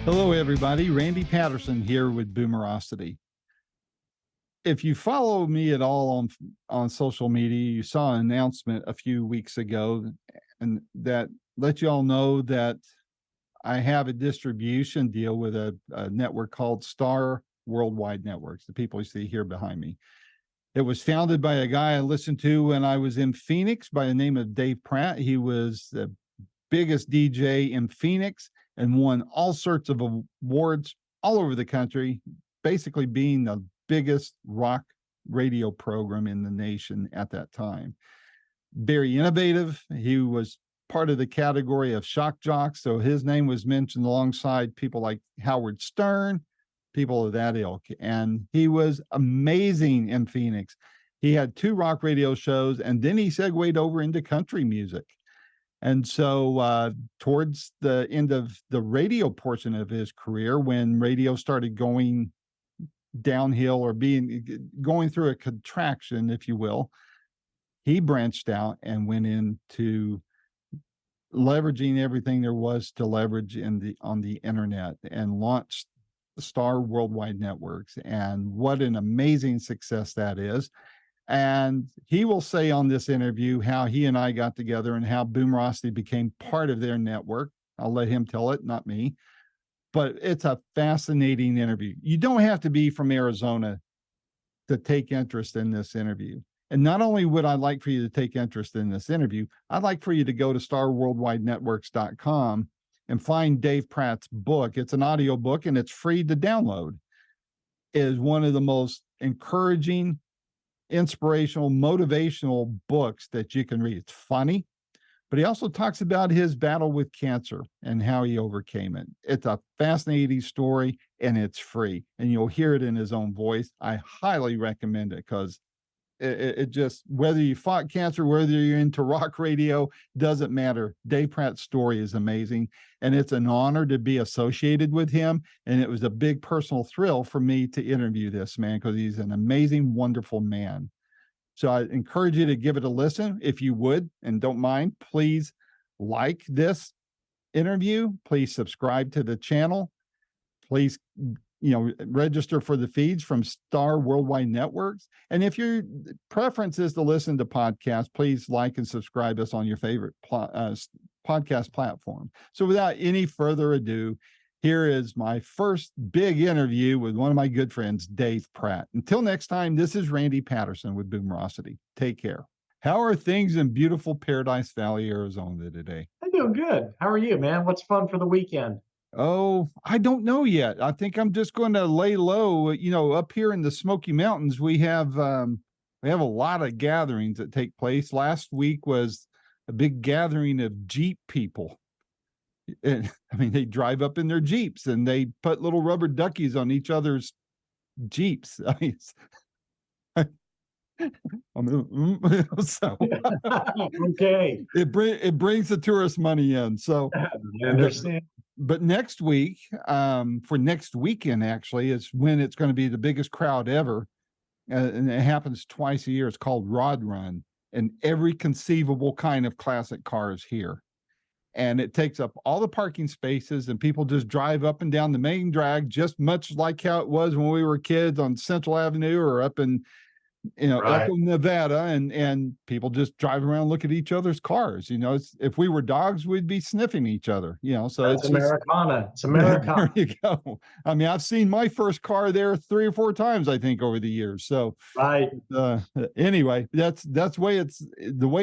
Hello, everybody. Randy Patterson here with Boomerosity. If you follow me at all on social media, you saw an announcement a few weeks ago, and that let you all know that I have a distribution deal with a network called Star Worldwide Networks, the people you see here behind me. It was founded by a guy I listened to when I was in Phoenix by the name of Dave Pratt. He was the biggest DJ in Phoenix and won all sorts of awards all over the country, basically being the biggest rock radio program in the nation at that time. Very innovative. He was part of the category of shock jocks, so his name was mentioned alongside people like Howard Stern, people of that ilk, and he was amazing in Phoenix. He had 2 rock radio shows, and then he segued over into country music. And so towards the end of the radio portion of his career, when radio started going downhill or going through a contraction, if you will, he branched out and went into leveraging everything there was to leverage on the internet and launched Star Worldwide Networks. And what an amazing success that is. And he will say on this interview how he and I got together and how Boomerosity became part of their network. I'll let him tell it, not me. But it's a fascinating interview. You don't have to be from Arizona to take interest in this interview. And not only would I like for you to take interest in this interview, I'd like for you to go to starworldwidenetworks.com and find Dave Pratt's book. It's an audio book and it's free to download. It is one of the most encouraging, inspirational, motivational books that you can read. It's funny, but he also talks about his battle with cancer and how he overcame it. It's a fascinating story and it's free, and you'll hear it in his own voice. I highly recommend it because it just, whether you fought cancer, whether you're into rock radio, doesn't matter. Dave Pratt's story is amazing, and it's an honor to be associated with him. And it was a big personal thrill for me to interview this man because he's an amazing, wonderful man. So I encourage you to give it a listen if you would, and don't mind. Please like this interview. Please subscribe to the channel. Please, register for the feeds from Star Worldwide Networks. And if your preference is to listen to podcasts, please like and subscribe us on your favorite podcast platform. So without any further ado, here is my first big interview with one of my good friends, Dave Pratt. Until next time, this is Randy Patterson with Boomerosity. Take care. How are things in beautiful Paradise Valley, Arizona today? I'm doing good. How are you, man? What's fun for the weekend? Oh, I don't know yet. I think I'm just going to lay low. Up here in the Smoky Mountains, we have a lot of gatherings that take place. Last week was a big gathering of Jeep people. And I mean, they drive up in their Jeeps and they put little rubber duckies on each other's Jeeps. So Okay. it brings the tourist money in. So I understand. But next week, for next weekend, actually, is when it's going to be the biggest crowd ever. And it happens twice a year. It's called Rod Run. And every conceivable kind of classic car is here. And it takes up all the parking spaces, and people just drive up and down the main drag, just much like how it was when we were kids on Central Avenue or up in Right. Echo, Nevada, and people just drive around, look at each other's cars. If we were dogs, we'd be sniffing each other. So That's it's just, Americana. It's Americana. there you go. I mean, I've seen my first car there 3 or 4 times, I think, over the years. So Right. anyway, that's the way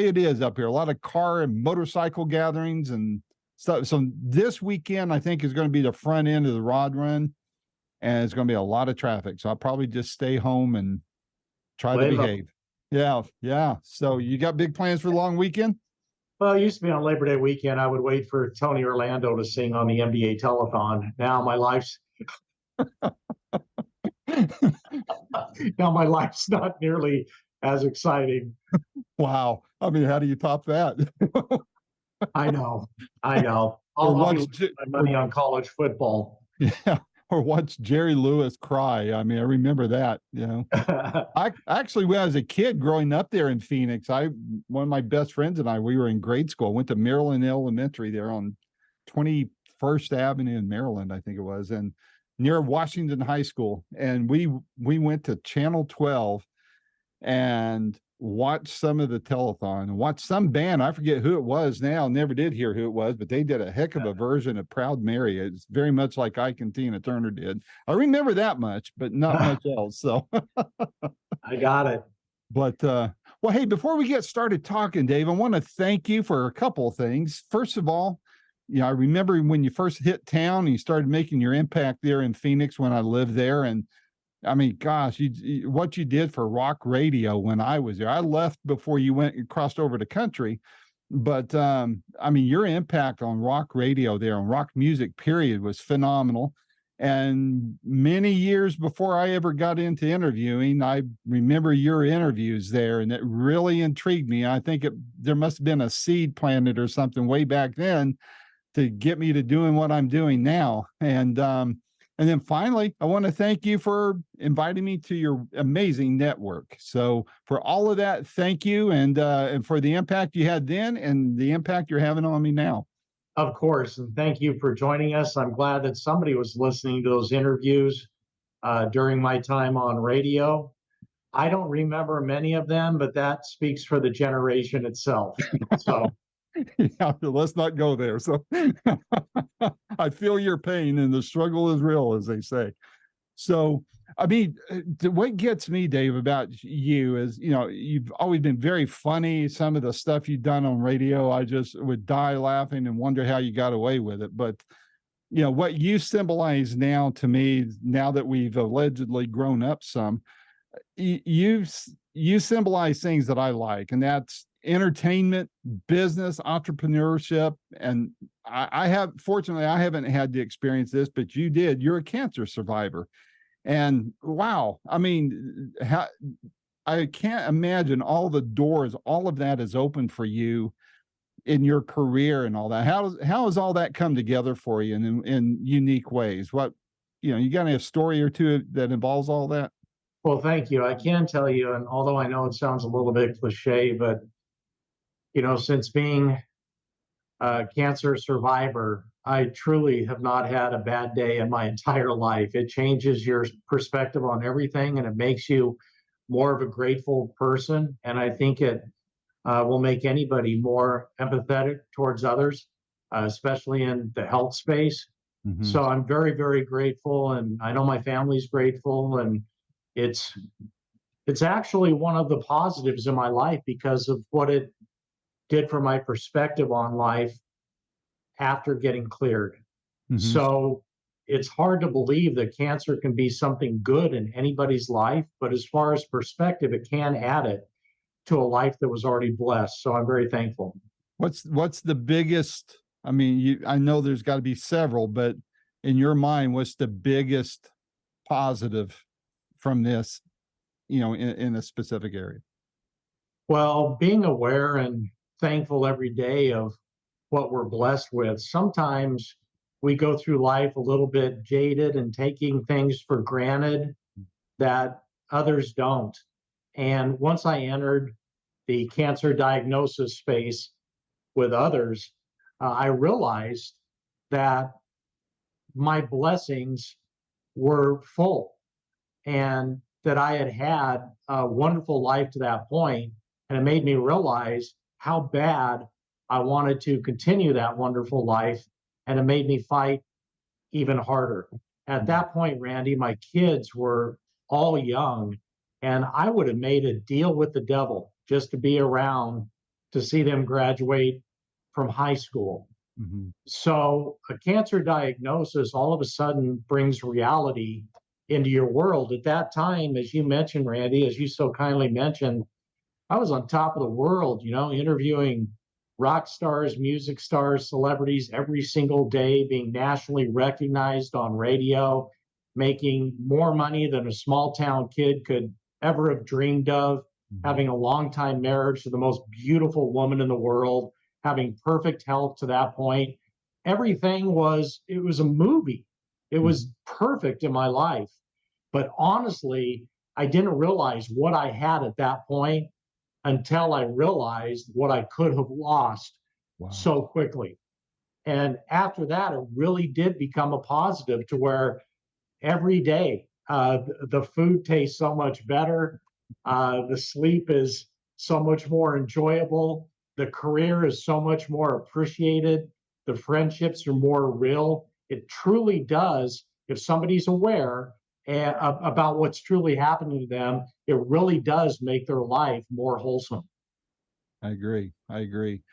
it is up here. A lot of car and motorcycle gatherings and stuff. So this weekend, I think, is going to be the front end of the Rod Run, and it's going to be a lot of traffic. So I'll probably just stay home and try to behave. Yeah. So you got big plans for the long weekend? Well, it used to be on Labor Day weekend. I would wait for Tony Orlando to sing on the NBA telethon. Now my life's not nearly as exciting. Wow. I mean, how do you top that? I know. I'll be my money on college football. Yeah. Or watch Jerry Lewis cry. I mean, I remember that, I actually, when I was a kid growing up there in Phoenix, one of my best friends and I, we were in grade school, went to Maryland Elementary there on 25th First Avenue in Maryland, I think it was, and near Washington High School. And we went to Channel 12 and watched some of the telethon and watched some band. I forget who it was now, never did hear who it was, but they did a heck of a version of Proud Mary. It's very much like Ike and Tina Turner did. I remember that much, but not much else. So I got it. but well, hey, before we get started talking, Dave, I want to thank you for a couple of things. First of all, I remember when you first hit town and you started making your impact there in Phoenix when I lived there. And I mean, gosh, what you did for rock radio when I was there. I left before you went and crossed over to country. But I mean, your impact on rock radio there, on rock music, period, was phenomenal. And many years before I ever got into interviewing, I remember your interviews there, and it really intrigued me. I think there must have been a seed planted or something way back then to get me to doing what I'm doing now. And then finally, I want to thank you for inviting me to your amazing network. So for all of that, thank you, and for the impact you had then and the impact you're having on me now. Of course, and thank you for joining us. I'm glad that somebody was listening to those interviews during my time on radio. I don't remember many of them, but that speaks for the generation itself. So Yeah, let's not go there. So I feel your pain, and the struggle is real, as they say. So, I mean, what gets me, Dave, about you is, you've always been very funny. Some of the stuff you've done on radio, I just would die laughing and wonder how you got away with it. But, what you symbolize now to me, now that we've allegedly grown up some, you symbolize things that I like, and that's entertainment, business, entrepreneurship. And fortunately, I haven't had to experience this, but you did. You're a cancer survivor. And wow, I mean, I can't imagine all the doors, all of that is open for you in your career and all that. How has all that come together for you in unique ways? What, you got a story or two that involves all that? well, thank you. I can tell you, and although I know it sounds a little bit cliche, but since being a cancer survivor, I truly have not had a bad day in my entire life. It changes your perspective on everything, and it makes you more of a grateful person. And I think it will make anybody more empathetic towards others, especially in the health space. Mm-hmm. So I'm very, very grateful, and I know my family's grateful, and it's it's actually one of the positives in my life because of what it did for my perspective on life after getting cleared. Mm-hmm. So it's hard to believe that cancer can be something good in anybody's life, but as far as perspective, it can add it to a life that was already blessed. So I'm very thankful. What's the biggest? I mean, I know there's got to be several, but in your mind, what's the biggest positive from this, in a specific area? Well, being aware and thankful every day of what we're blessed with. Sometimes we go through life a little bit jaded and taking things for granted that others don't. And once I entered the cancer diagnosis space with others, I realized that my blessings were full and that I had had a wonderful life to that point. And it made me realize how bad I wanted to continue that wonderful life. And it made me fight even harder. At that point, Randy, my kids were all young, and I would have made a deal with the devil just to be around to see them graduate from high school. Mm-hmm. So a cancer diagnosis all of a sudden brings reality into your world. At that time, as you mentioned, Randy, as you so kindly mentioned, I was on top of the world, interviewing rock stars, music stars, celebrities every single day, being nationally recognized on radio, making more money than a small town kid could ever have dreamed of, having a long time marriage to the most beautiful woman in the world, having perfect health to that point. Everything it was a movie. It was perfect in my life. But honestly, I didn't realize what I had at that point until I realized what I could have lost Wow. so quickly. And after that, it really did become a positive to where every day the food tastes so much better. The sleep is so much more enjoyable. The career is so much more appreciated. The friendships are more real. It truly does, if somebody's aware about what's truly happening to them, it really does make their life more wholesome. I agree. I agree.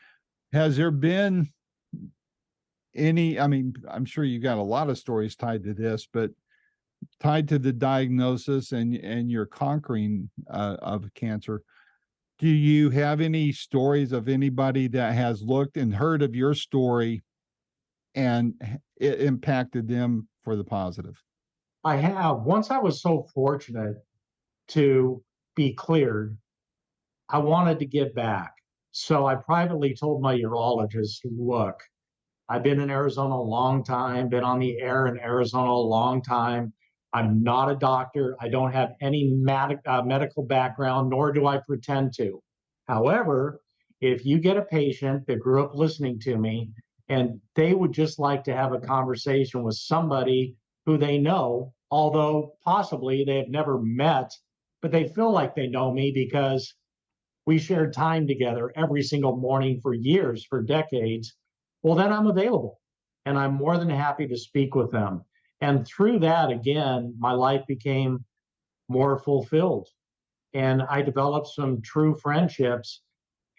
Has there been any, I mean, I'm sure you got a lot of stories tied to this, but tied to the diagnosis and your conquering of cancer, do you have any stories of anybody that has looked and heard of your story and it impacted them for the positive? I have. Once I was so fortunate to be cleared, I wanted to give back. So I privately told my urologist, look, I've been in Arizona a long time, been on the air in Arizona a long time. I'm not a doctor. I don't have any medical background, nor do I pretend to. However, if you get a patient that grew up listening to me and they would just like to have a conversation with somebody who they know, although possibly they have never met, but they feel like they know me because we shared time together every single morning for years, for decades, well, then I'm available and I'm more than happy to speak with them. And through that, again, my life became more fulfilled and I developed some true friendships.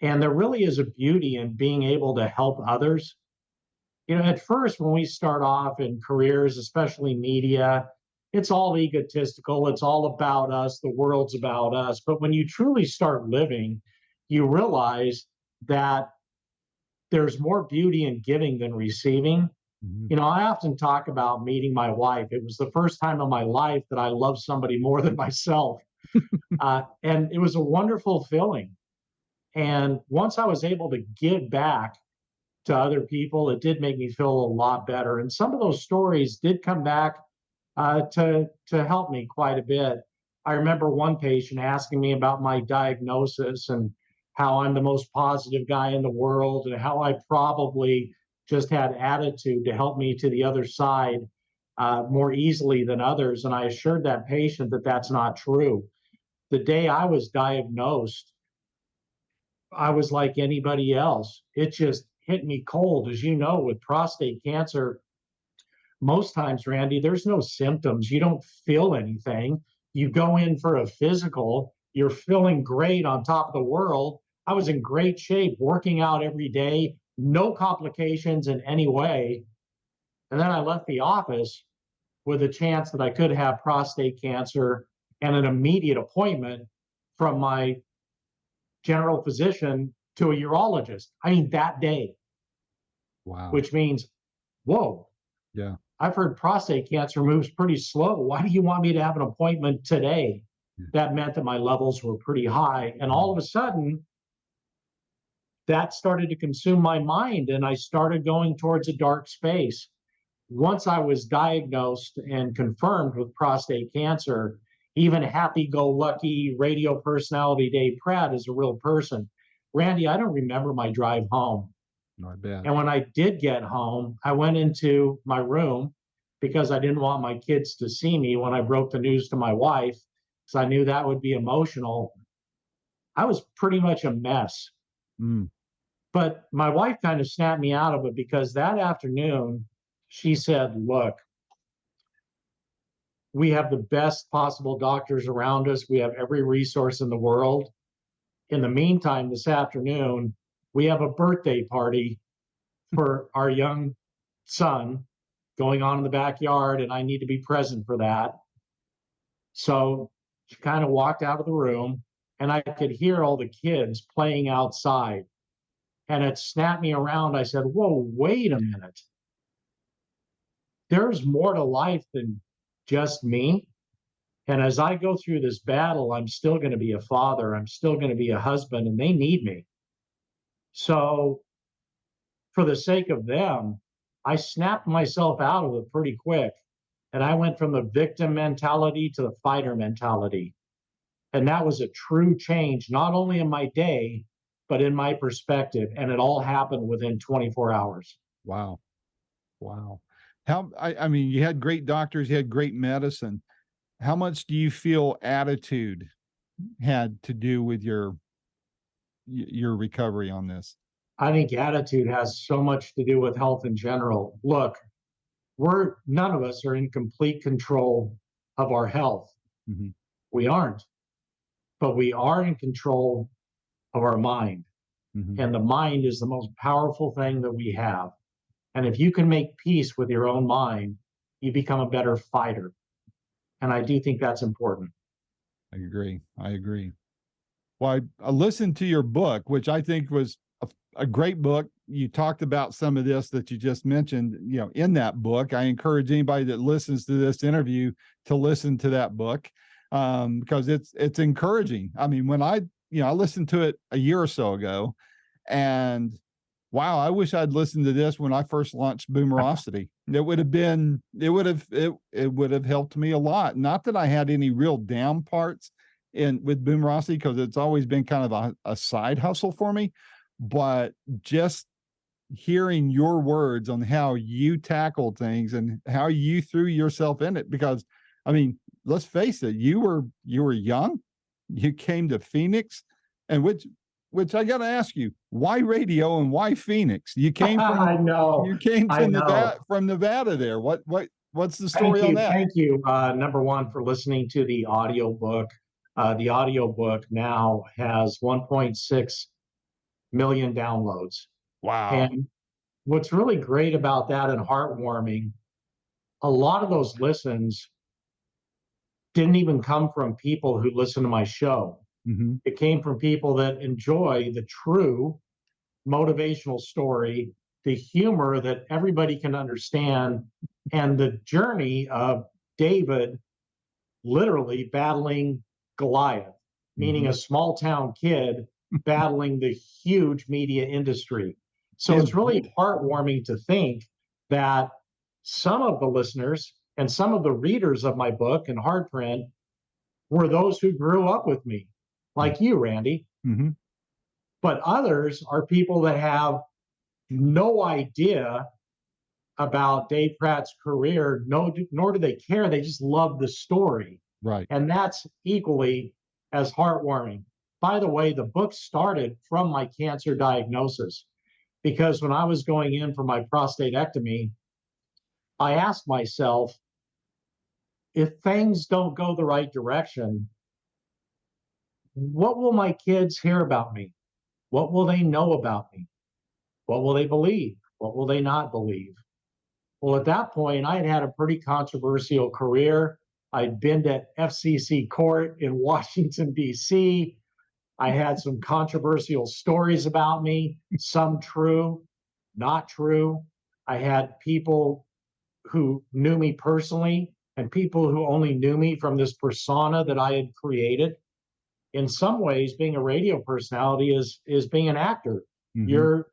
And there really is a beauty in being able to help others. You know, at first, when we start off in careers, especially media, it's all egotistical. It's all about us. The world's about us. But when you truly start living, you realize that there's more beauty in giving than receiving. Mhm. You know, I often talk about meeting my wife. It was the first time in my life that I loved somebody more than myself. And it was a wonderful feeling. And once I was able to give back to other people, it did make me feel a lot better. And some of those stories did come back to help me quite a bit. I remember one patient asking me about my diagnosis and how I'm the most positive guy in the world and how I probably just had attitude to help me to the other side more easily than others. And I assured that patient that that's not true. The day I was diagnosed, I was like anybody else. It just hit me cold. As you know, with prostate cancer, most times, Randy, there's no symptoms. You don't feel anything. You go in for a physical, you're feeling great on top of the world. I was in great shape, working out every day, no complications in any way. And then I left the office with a chance that I could have prostate cancer and an immediate appointment from my general physician to a urologist. I mean, that day, Wow. which means, whoa, Yeah. I've heard prostate cancer moves pretty slow. Why do you want me to have an appointment today? Yeah. That meant that my levels were pretty high. And all of a sudden, that started to consume my mind, and I started going towards a dark space. Once I was diagnosed and confirmed with prostate cancer, even happy go lucky radio personality Dave Pratt is a real person. Randy, I don't remember my drive home. Not bad. And when I did get home, I went into my room because I didn't want my kids to see me when I broke the news to my wife, because I knew that would be emotional. I was pretty much a mess. Mm. But my wife kind of snapped me out of it because that afternoon, she said, look, we have the best possible doctors around us. We have every resource in the world. In the meantime, this afternoon, we have a birthday party for our young son going on in the backyard, and I need to be present for that. So she kind of walked out of the room, and I could hear all the kids playing outside. And it snapped me around. I said, whoa, wait a minute. There's more to life than just me. And as I go through this battle, I'm still going to be a father. I'm still going to be a husband, and they need me. So, for the sake of them, I snapped myself out of it pretty quick. And I went from the victim mentality to the fighter mentality. And that was a true change, not only in my day, but in my perspective. And it all happened within 24 hours. Wow. Wow. I mean, you had great doctors, you had great medicine. How much do you feel attitude had to do with your recovery on this? I think attitude has so much to do with health in general. Look, we're none of us are in complete control of our health. Mhm, We aren't, but we are in control of our mind. mhm. And the mind is the most powerful thing that we have. And if you can make peace with your own mind, you become a better fighter. And I do think that's important. I agree. I agree. Well, I listened to your book, which I think was a great book. You talked about some of this that you just mentioned, in that book. I encourage anybody that listens to this interview to listen to that book, because it's encouraging. I mean, when I listened to it a year or so ago, and wow, I wish I'd listened to this when I first launched Boomerosity. It would have helped me a lot. Not that I had any real down parts in with Boomerosity, because it's always been kind of a side hustle for me, but just hearing your words on how you tackled things and how you threw yourself in it, because I mean, let's face it, you were young, you came to Phoenix, and which I got to ask you, why radio and why Phoenix? You came from I know. you came I to Nevada, know. from Nevada there. What's the story on that? Thank you. Number one, for listening to the audiobook. The audiobook now has 1.6 million downloads. Wow. And what's really great about that and heartwarming, a lot of those listens didn't even come from people who listen to my show. Hmm. It came from people that enjoy the true motivational story, the humor that everybody can understand, and the journey of David literally battling Goliath, meaning Hmm. a small town kid battling the huge media industry. So His it's really heartwarming to think that some of the listeners and some of the readers of my book and hard print were those who grew up with me, like you, Randy. Mhm. But others are people that have no idea about Dave Pratt's career, no, nor do they care. They just love the story. Right. And that's equally as heartwarming. By the way, the book started from my cancer diagnosis because when I was going in for my prostatectomy, I asked myself, if things don't go the right direction, what will my kids hear about me? What will they know about me? What will they believe? What will they not believe? Well, at that point, I had had a pretty controversial career. I'd been to FCC court in Washington, D.C. I had some controversial stories about me, some true, not true. I had people who knew me personally and people who only knew me from this persona that I had created. In some ways, being a radio personality is being an actor. Mhm. You're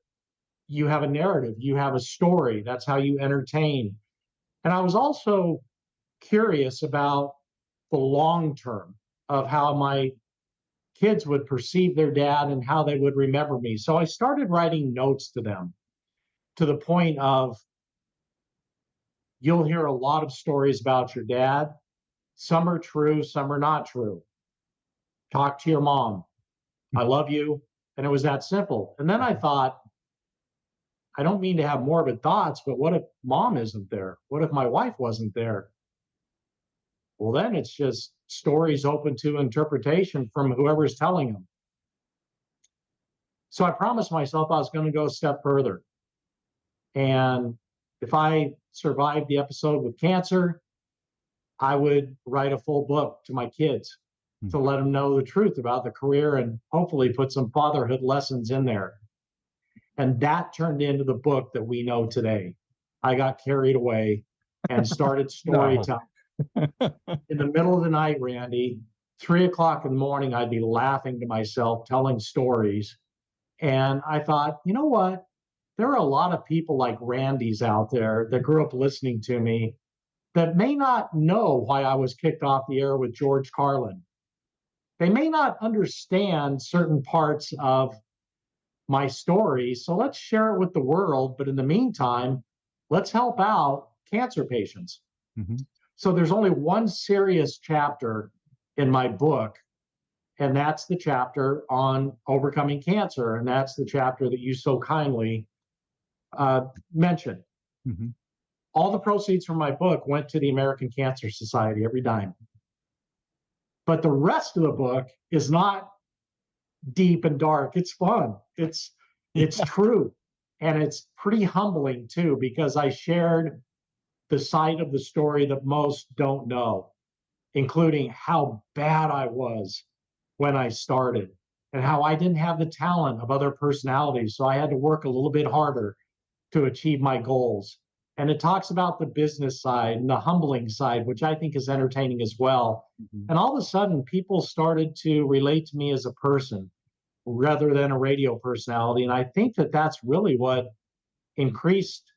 you have a narrative, you have a story. That's how you entertain. And I was also curious about the long term of how my kids would perceive their dad and how they would remember me. So I started writing notes to them to the point of you'll hear a lot of stories about your dad. Some are true, some are not true. Talk to your mom. I love you. And it was that simple. And then I thought, I don't mean to have morbid thoughts, but what if mom isn't there? What if my wife wasn't there? Well, then it's just stories open to interpretation from whoever's telling them. So I promised myself I was going to go a step further. And if I survived the episode with cancer, I would write a full book to my kids Mm. to let them know the truth about the career and hopefully put some fatherhood lessons in there. And that turned into the book that we know today. I got carried away and started No. storytelling. In the middle of the night, Randy, 3 o'clock in the morning, I'd be laughing to myself, telling stories. And I thought, you know what? There are a lot of people like Randy's out there that grew up listening to me that may not know why I was kicked off the air with George Carlin. They may not understand certain parts of my story. So let's share it with the world. But in the meantime, let's help out cancer patients. Hmm. So there's only one serious chapter in my book, and that's the chapter on overcoming cancer. And that's the chapter that you so kindly mentioned. Hmm. All the proceeds from my book went to the American Cancer Society, every dime. But the rest of the book is not deep and dark. It's fun. It's Yeah. true. And it's pretty humbling too, because I shared the side of the story that most don't know, including how bad I was when I started and how I didn't have the talent of other personalities. So I had to work a little bit harder to achieve my goals. And it talks about the business side and the humbling side, which I think is entertaining as well. Mhm. And all of a sudden, people started to relate to me as a person rather than a radio personality. And I think that that's really what increased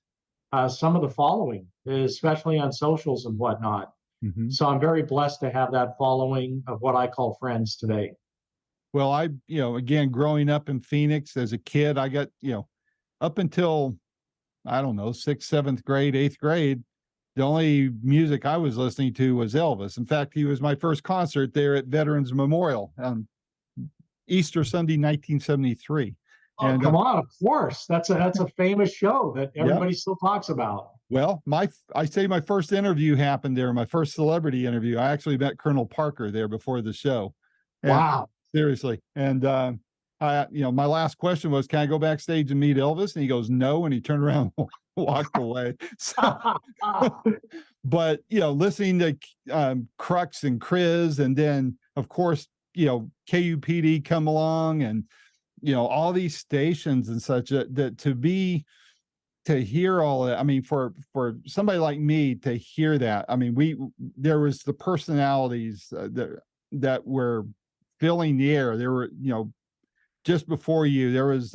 some of the following, especially on socials and whatnot. Mhm. So I'm very blessed to have that following of what I call friends today. Well, again, growing up in Phoenix as a kid, I got, up until, I don't know, sixth, seventh grade, eighth grade, the only music I was listening to was Elvis. In fact, he was my first concert there at Veterans Memorial on Easter Sunday, 1973. Oh, And come on, of course. That's a famous show that yeah, everybody still talks about. well, I say my first interview happened there, my first celebrity interview. I actually met Colonel Parker there before the show. And Wow. seriously. And my last question was, can I go backstage and meet Elvis? And he goes, no. And he turned around and walked away. So, but listening to Crux and Chris, and then of course, KUPD come along, and all these stations and such, that to hear all of that. I mean, for somebody like me to hear that, I mean, there was the personalities that were filling the air. There were, just before you, there was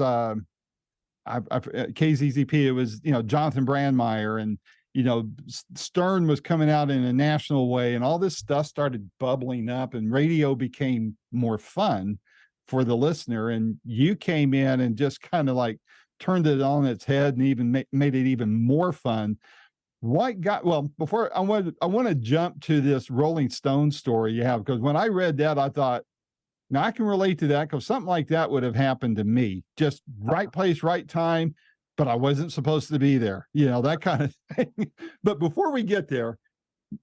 KZZP. It was Jonathan Brandmeier, and Stern was coming out in a national way, and all this stuff started bubbling up, and radio became more fun for the listener. And you came in and just kind of like turned it on its head and even made it even more fun. Before I want to jump to this Rolling Stone story you have, because when I read that, I thought, now I can relate to that, because something like that would have happened to me. Just right place, right time, but I wasn't supposed to be there, that kind of thing. But before we get there,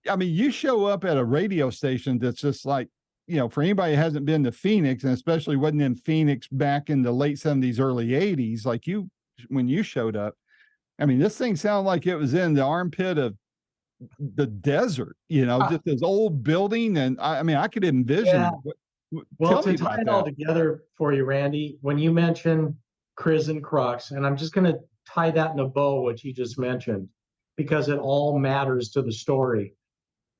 I mean, you show up at a radio station that's just like, for anybody who hasn't been to Phoenix, and especially wasn't in Phoenix back in the late 70s, early 80s, like when you showed up, I mean, this thing sounded like it was in the armpit of the desert, just this old building. And I mean, I could envision Yeah. it. Well, Tell to me tie about it all that. together for you, Randy, when you mentioned Chris and Crux, and I'm just going to tie that in a bow, what you just mentioned, because it all matters to the story.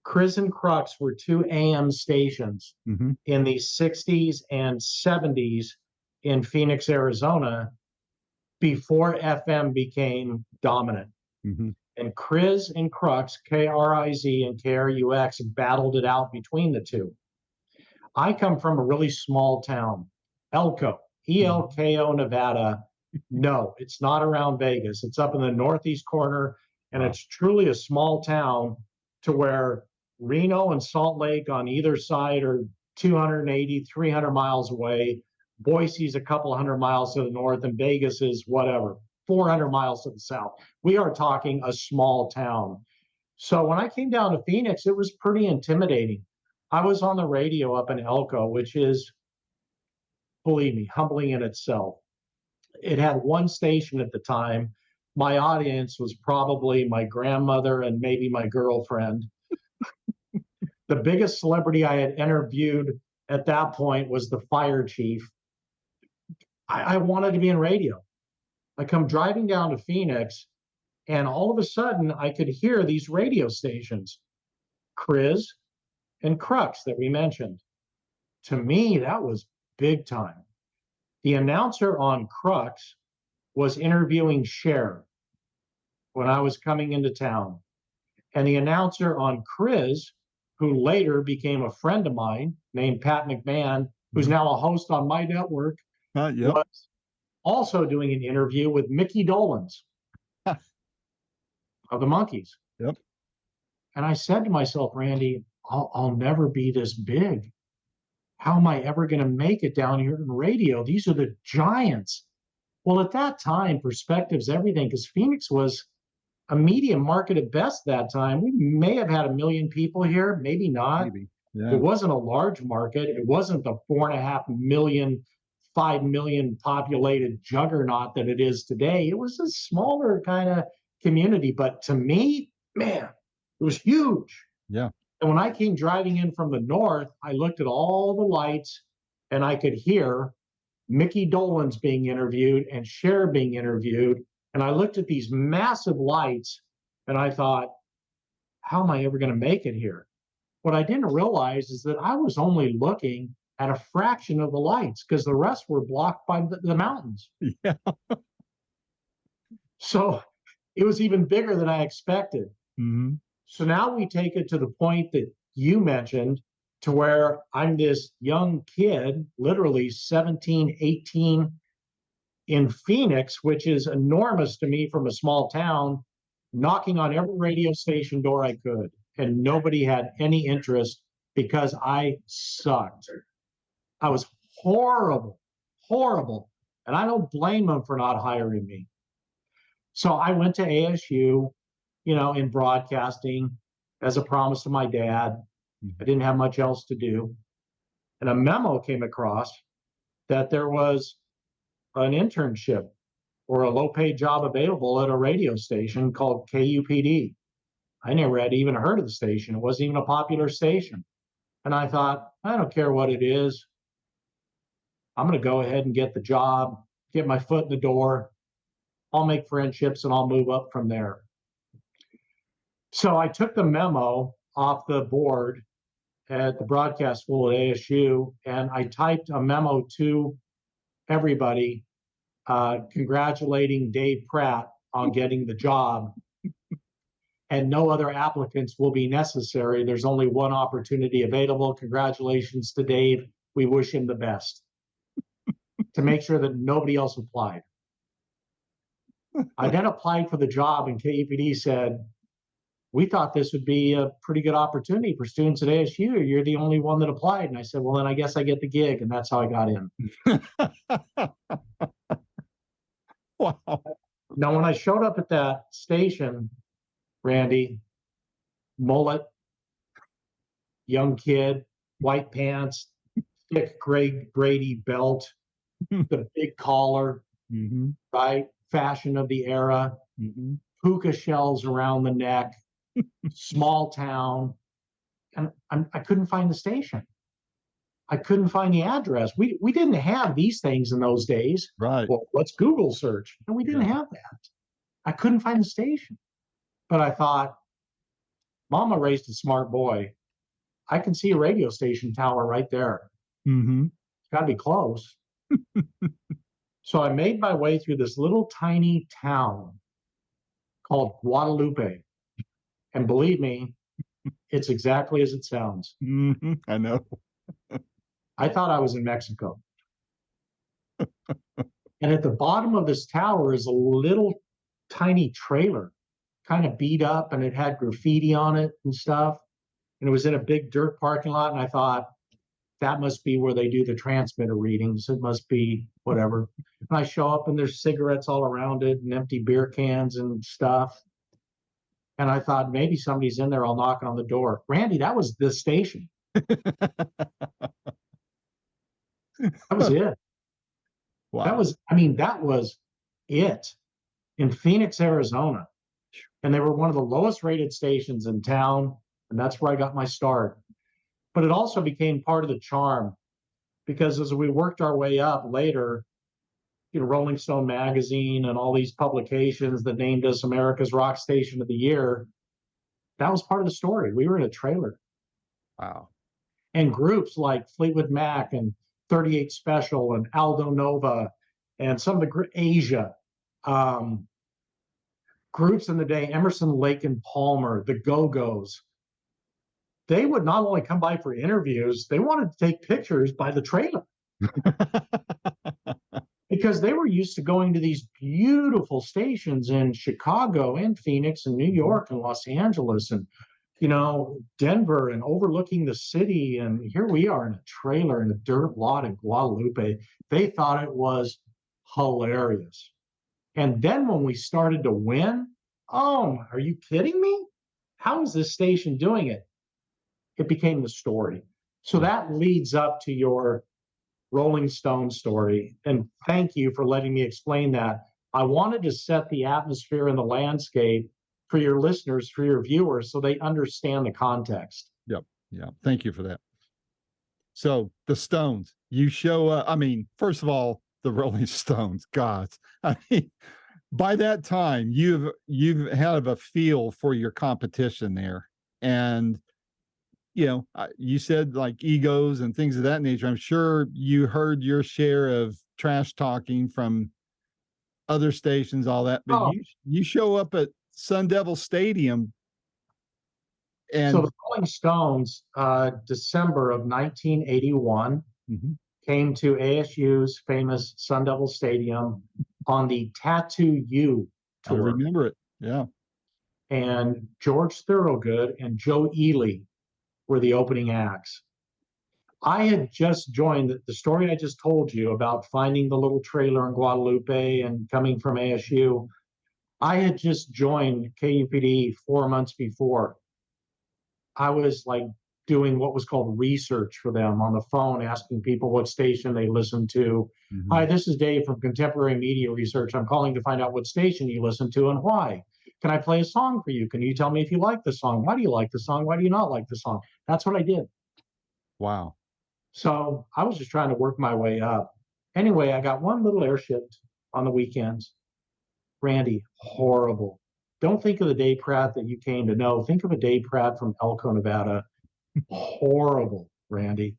Chris and Crux were two AM stations Hmm. in the 60s and 70s in Phoenix, Arizona, before FM became dominant. Hmm. And Chris and Crux, KRIZ and KRUX, battled it out between the two. I come from a really small town, Elko, ELKO, Nevada. No, it's not around Vegas. It's up in the northeast corner, and Wow. it's truly a small town to where Reno and Salt Lake on either side are 280, 300 miles away. Boise's a couple hundred miles to the north, and Vegas is whatever, 400 miles to the south. We are talking a small town. So when I came down to Phoenix, it was pretty intimidating. I was on the radio up in Elko, which is, believe me, humbling in itself. It had one station at the time. My audience was probably my grandmother and maybe my girlfriend. The biggest celebrity I had interviewed at that point was the fire chief. I wanted to be in radio. I come driving down to Phoenix, and all of a sudden I could hear these radio stations, Chris and Crux that we mentioned. To me, that was big time. The announcer on Crux was interviewing Cher when I was coming into town. And the announcer on Chris, who later became a friend of mine named Pat McMahon, who's Mhm. now a host on my network, Yep. was also doing an interview with Mickey Dolenz of the Monkees. Yep. And I said to myself, Randy, I'll never be this big. How am I ever going to make it down here in radio? These are the giants. Well, at that time, perspective's everything, because Phoenix was a medium market at best that time. We may have had 1 million people here, maybe not. Maybe. Yeah. It wasn't a large market. It wasn't the 4.5 million, 5 million populated juggernaut that it is today. It was a smaller kind of community. But to me, man, it was huge. Yeah. And when I came driving in from the north, I looked at all the lights and I could hear Mickey Dolenz being interviewed and Cher being interviewed. And I looked at these massive lights and I thought, how am I ever going to make it here? What I didn't realize is that I was only looking at a fraction of the lights because the rest were blocked by the mountains. Yeah. So it was even bigger than I expected. Mm-hmm. So now we take it to the point that you mentioned, to where I'm this young kid, literally 17, 18, in Phoenix, which is enormous to me from a small town, knocking on every radio station door I could. And nobody had any interest because I sucked. I was horrible, horrible. And I don't blame them for not hiring me. So I went to ASU, in broadcasting as a promise to my dad. I didn't have much else to do. And a memo came across that there was an internship or a low-paid job available at a radio station called KUPD. I never had even heard of the station. It wasn't even a popular station. And I thought, I don't care what it is. I'm going to go ahead and get the job, get my foot in the door. I'll make friendships and I'll move up from there. So I took the memo off the board at the broadcast school at ASU, and I typed a memo to everybody congratulating Dave Pratt on getting the job. And no other applicants will be necessary. There's only one opportunity available. Congratulations to Dave. We wish him the best. To make sure that nobody else applied. I then applied for the job, and KUPD said, we thought this would be a pretty good opportunity for students at ASU. You're the only one that applied. And I said, well, then I guess I get the gig. And that's how I got in. Wow. Now, when I showed up at that station, Randy, mullet, young kid, white pants, thick gray Brady belt, the big collar, Mm-hmm. right? Fashion of the era, Mm-hmm. puka shells around the neck, small town. And I couldn't find the station. I couldn't find the address. We didn't have these things in those days. Right. Well, let's Google search. And we didn't have that. I couldn't find the station. But I thought, Mama raised a smart boy. I can see a radio station tower right there. Mm-hmm. It's got to be close. So I made my way through this little tiny town called Guadalupe. And believe me, it's exactly as it sounds. Mm-hmm. I know. I thought I was in Mexico. And at the bottom of this tower is a little tiny trailer, kind of beat up, and it had graffiti on it and stuff. And it was in a big dirt parking lot. And I thought, that must be where they do the transmitter readings. It must be whatever. And I show up and there's cigarettes all around it and empty beer cans and stuff. And I thought, maybe somebody's in there. I'll knock on the door. Randy, that was the station. That was it. Wow. That was it in Phoenix, Arizona. And they were one of the lowest rated stations in town. And that's where I got my start. But it also became part of the charm, because as we worked our way up later, Rolling Stone magazine and all these publications that named us America's Rock Station of the Year, that was part of the story. We were in a trailer. Wow. And groups like Fleetwood Mac and 38 Special and Aldo Nova and some of the Asia groups in the day, Emerson, Lake and Palmer, the Go-Go's, they would not only come by for interviews, they wanted to take pictures by the trailer. They because they were used to going to these beautiful stations in Chicago and Phoenix and New York and Los Angeles and, Denver, and overlooking the city. And here we are in a trailer in a dirt lot in Guadalupe. They thought it was hilarious. And then when we started to win, oh, are you kidding me? How is this station doing it? It became the story. So that leads up to your Rolling Stone story. And thank you for letting me explain that. I wanted to set the atmosphere and the landscape for your listeners, for your viewers, so they understand the context. Yep. Yeah. Thank you for that. So the Stones, you show up. I mean, first of all, the Rolling Stones, gods. I mean, by that time, you've had a feel for your competition there. And you said like egos and things of that nature. I'm sure you heard your share of trash talking from other stations, all that, but Oh, you show up at Sun Devil Stadium so and the Rolling Stones, December of 1981, Mhm. came to ASU's famous Sun Devil Stadium on the Tattoo You I tour. remember it. Yeah. And George Thorogood and Joe Ely were the opening acts. I had just joined the story I just told you about finding the little trailer in Guadalupe and coming from ASU. I had just joined KUPD 4 months before. I was like doing what was called research for them on the phone, asking people what station they listened to. Mhm. Hi, this is Dave from Contemporary Media Research. I'm calling to find out what station you listen to and why. Can I play a song for you? Can you tell me if you like the song? Why do you like the song? Why do you not like the song? That's what I did. Wow. So I was just trying to work my way up. Anyway, I got one little air shift on the weekends. Randy, horrible. Don't think of the Dave Pratt that you came to know. Think of a Dave Pratt from Elko, Nevada. Horrible, Randy.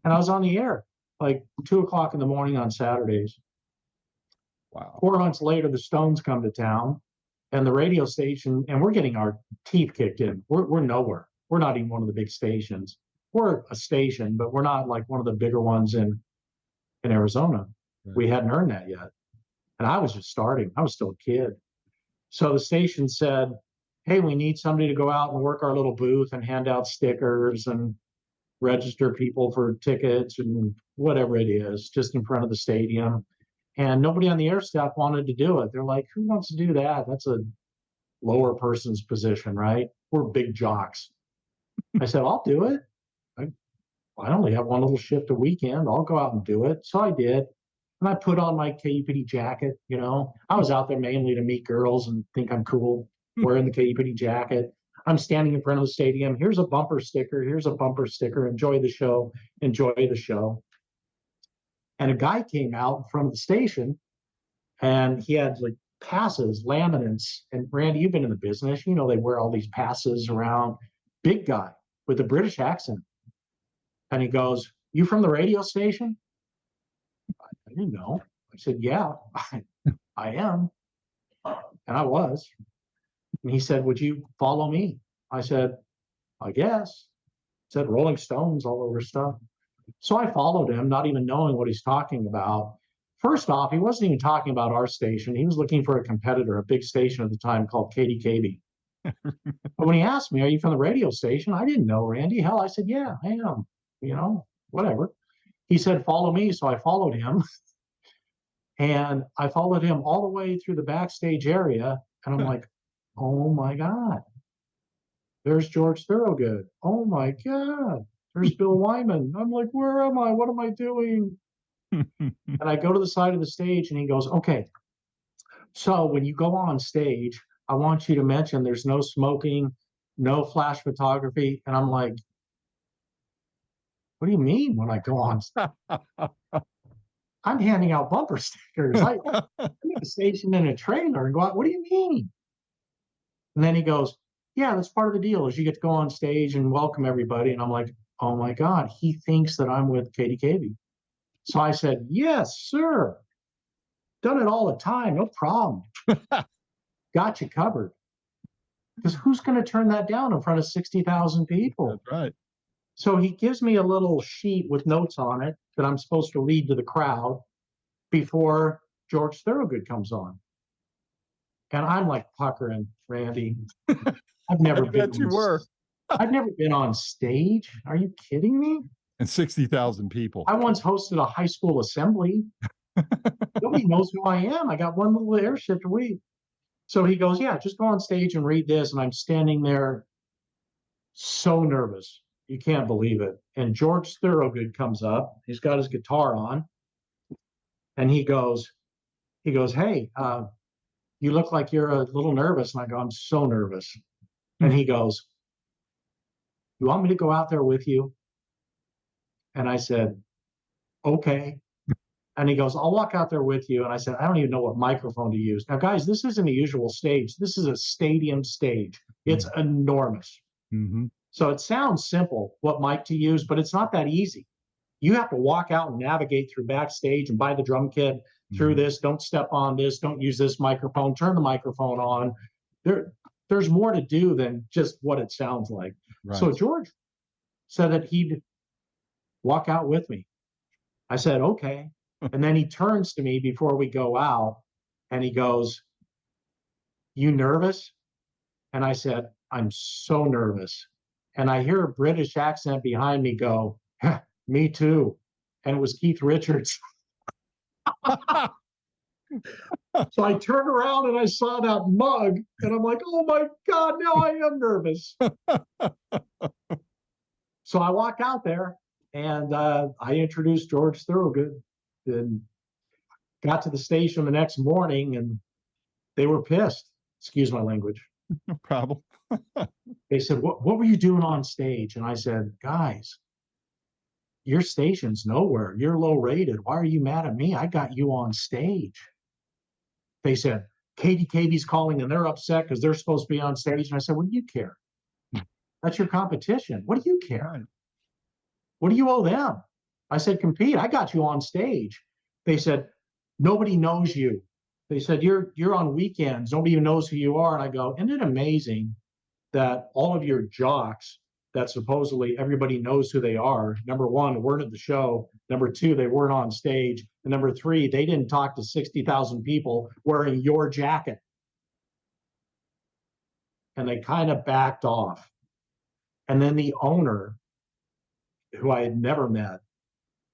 And I was on the air like 2 o'clock in the morning on Saturdays. Wow. 4 months later, the Stones come to town and the radio station, and we're getting our teeth kicked in. We're nowhere. We're not even one of the big stations. We're a station, but we're not like one of the bigger ones in Arizona. Right. We hadn't earned that yet. And I was just starting. I was still a kid. So the station said, hey, we need somebody to go out and work our little booth and hand out stickers and register people for tickets and whatever it is, just in front of the stadium. And nobody on the air staff wanted to do it. They're like, who wants to do that? That's a lower person's position, right? We're big jocks. I said, I'll do it. I only have one little shift a weekend. I'll go out and do it. So I did. And I put on my KUPD jacket. I was out there mainly to meet girls and think I'm cool wearing the KUPD jacket. I'm standing in front of the stadium. Here's a bumper sticker. Here's a bumper sticker. Enjoy the show. Enjoy the show. And a guy came out in front of the station and he had like passes, laminates. And Randy, you've been in the business. They wear all these passes around. Big guy with a British accent. And he goes, you from the radio station? I didn't know. I said, yeah, I am. And I was. And he said, would you follow me? I said, I guess. He said Rolling Stones all over stuff. So I followed him, not even knowing what he's talking about. First off, he wasn't even talking about our station. He was looking for a competitor, a big station at the time called KDKB. But when he asked me, are you from the radio station? I didn't know, Randy. Hell, I said, yeah, I am. Whatever. He said, follow me. So I followed him. And I followed him all the way through the backstage area. And I'm like, oh my God, there's George Thorogood. Oh my God, there's Bill Wyman. I'm like, where am I? What am I doing? And I go to the side of the stage and he goes, okay, so when you go on stage, I want you to mention there's no smoking, no flash photography. And I'm like, what do you mean when I go on? I'm handing out bumper stickers. I'm at a station in a trailer and go out, what do you mean? And then he goes, yeah, that's part of the deal is you get to go on stage and welcome everybody. And I'm like, oh my God, he thinks that I'm with KDKB. So I said, yes, sir. Done it all the time. No problem. Got you covered. Because who's going to turn that down in front of 60,000 people? That's right. So he gives me a little sheet with notes on it that I'm supposed to read to the crowd before George Thorogood comes on. And I'm like puckering, Randy. I've I never been bet you were. I've never been on stage. Are you kidding me? And 60,000 people. I once hosted a high school assembly. Nobody knows who I am. I got one little airship a week. So he goes, yeah, just go on stage and read this. And I'm standing there so nervous. You can't believe it. And George Thorogood comes up. He's got his guitar on. And he goes, hey, you look like you're a little nervous. And I go, I'm so nervous. And he goes, you want me to go out there with you? And I said, okay. And he goes, I'll walk out there with you. And I said, I don't even know what microphone to use. Now, guys, this isn't a usual stage. This is a stadium stage. It's enormous. Mm-hmm. So it sounds simple what mic to use, but it's not that easy. You have to walk out and navigate through backstage and buy the drum kit through this. Don't step on this. Don't use this microphone. Turn the microphone on. There's more to do than just what it sounds like. Right. So George said that he'd walk out with me. I said, okay. And then he turns to me before we go out and he goes, you nervous? And I said, I'm so nervous. And I hear a British accent behind me go, me too. And it was Keith Richards. So I turned around and I saw that mug and I'm like, oh my God, now I am nervous. So I walk out there and I introduced George Thorogood and got to the station the next morning and they were pissed. Excuse my language. No problem. They said, what were you doing on stage? And I said, guys, your station's nowhere. You're low rated. Why are you mad at me? I got you on stage. They said, KDKB's calling and they're upset because they're supposed to be on stage. And I said, what do you care? That's your competition. What do you care? What do you owe them? I said, compete. I got you on stage. They said, nobody knows you. They said, you're on weekends. Nobody even knows who you are. And I go, isn't it amazing that all of your jocks that supposedly everybody knows who they are, number one, weren't at the show. Number two, they weren't on stage. And number three, they didn't talk to 60,000 people wearing your jacket. And they kind of backed off. And then the owner, who I had never met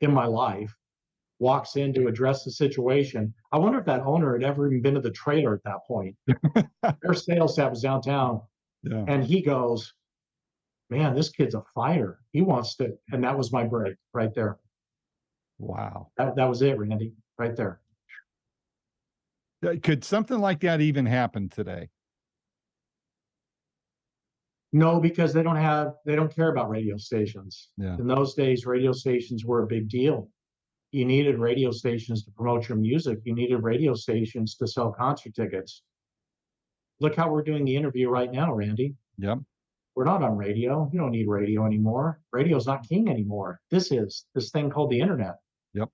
in my life, walks in to address the situation. I wonder if that owner had ever even been to the trailer at that point. Their sales staff was downtown. Yeah. And he goes, man, this kid's a fighter. He wants to, and that was my break right there. Wow. That was it, Randy, right there. Could something like that even happen today? No, because they don't care about radio stations. Yeah. In those days, radio stations were a big deal. You needed radio stations to promote your music. You needed radio stations to sell concert tickets. Look how we're doing the interview right now, Randy. Yep. We're not on radio. You don't need radio anymore. Radio's not king anymore. This thing called the internet. Yep.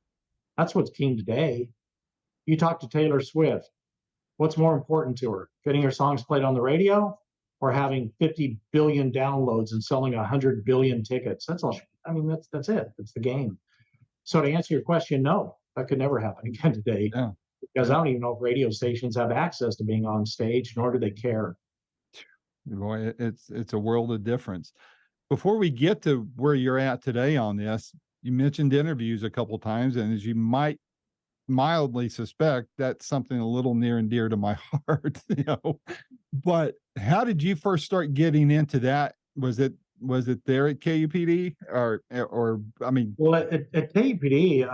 That's what's king today. You talk to Taylor Swift. What's more important to her? Getting her songs played on the radio or having 50 billion downloads and selling 100 billion tickets? That's all. That's it. That's the game. So to answer your question, no, that could never happen again today. Yeah. Because I don't even know if radio stations have access to being on stage, nor do they care. Boy, it's a world of difference. Before we get to where you're at today on this, you mentioned interviews a couple of times, and as you might mildly suspect, that's something a little near and dear to my heart, But how did you first start getting into that? Was it there at KUPD or I mean? Well, at KUPD,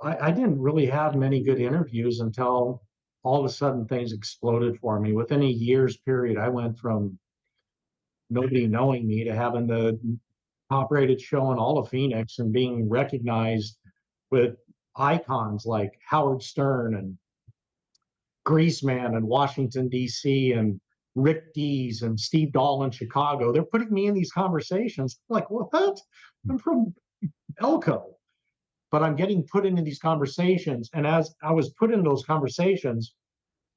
I didn't really have many good interviews until all of a sudden things exploded for me. Within a year's period, I went from nobody knowing me to having the top-rated show in all of Phoenix and being recognized with icons like Howard Stern and Greaseman in Washington, D.C. and Rick Dees and Steve Dahl in Chicago. They're putting me in these conversations. I'm like, what? I'm from Elko. But I'm getting put into these conversations. And as I was put in those conversations,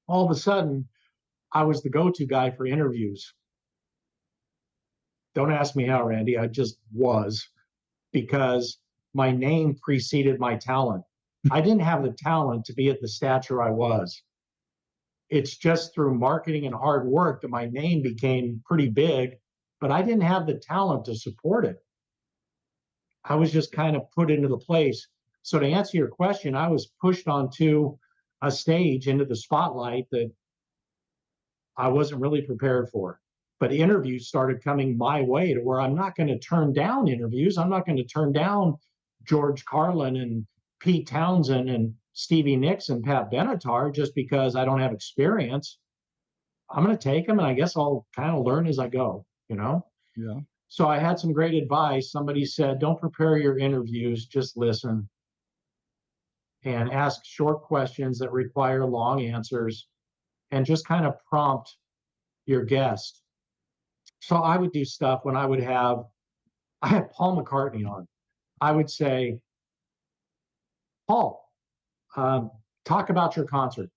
all of a sudden, I was the go-to guy for interviews. Don't ask me how, Randy. I just was, because my name preceded my talent. I didn't have the talent to be at the stature I was. It's just through marketing and hard work that my name became pretty big, but I didn't have the talent to support it. I was just kind of put into the place. So to answer your question, I was pushed onto a stage into the spotlight that I wasn't really prepared for. But interviews started coming my way to where I'm not going to turn down interviews. I'm not going to turn down George Carlin and Pete Townsend and Stevie Nicks and Pat Benatar just because I don't have experience. I'm going to take them, and I guess I'll kind of learn as I go, you know? Yeah. So I had some great advice. Somebody said, don't prepare your interviews, just listen and ask short questions that require long answers and just kind of prompt your guest. So I would do stuff when I had Paul McCartney on. I would say, Paul, talk about your concert.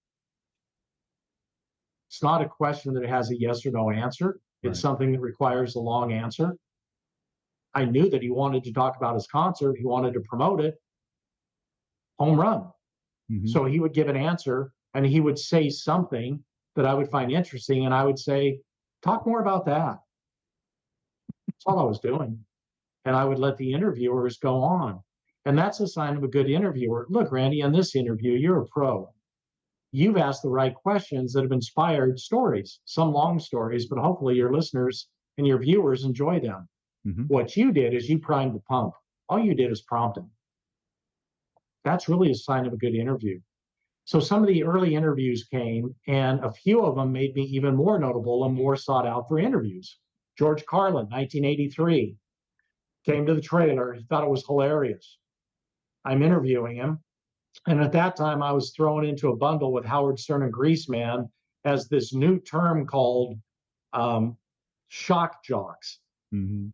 It's not a question that has a yes or no answer. It's Right. something that requires a long answer. I knew that he wanted to talk about his concert. He wanted to promote it. Home run. Mhm. So he would give an answer and he would say something that I would find interesting. And I would say, talk more about that. That's all I was doing. And I would let the interviewers go on. And that's a sign of a good interviewer. Look, Randy, in this interview, you're a pro. You've asked the right questions that have inspired stories, some long stories, but hopefully your listeners and your viewers enjoy them. Mhm. What you did is you primed the pump. All you did is prompt them. That's really a sign of a good interview. So some of the early interviews came, and a few of them made me even more notable and more sought out for interviews. George Carlin, 1983, came to the trailer. He thought it was hilarious. I'm interviewing him. And at that time, I was thrown into a bundle with Howard Stern and Greaseman as this new term called shock jocks. Mhm.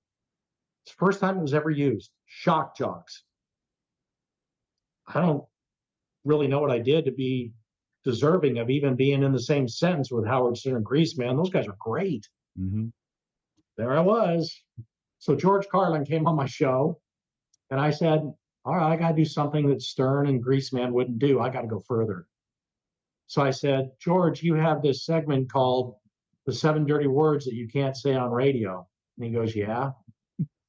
It's the first time it was ever used, shock jocks. I don't really know what I did to be deserving of even being in the same sentence with Howard Stern and Greaseman. Those guys are great. Mhm. There I was. So George Carlin came on my show, and I said, all right, I got to do something that Stern and Greaseman wouldn't do. I got to go further. So I said, George, you have this segment called The 7 Dirty Words That You Can't Say on Radio. And he goes, yeah.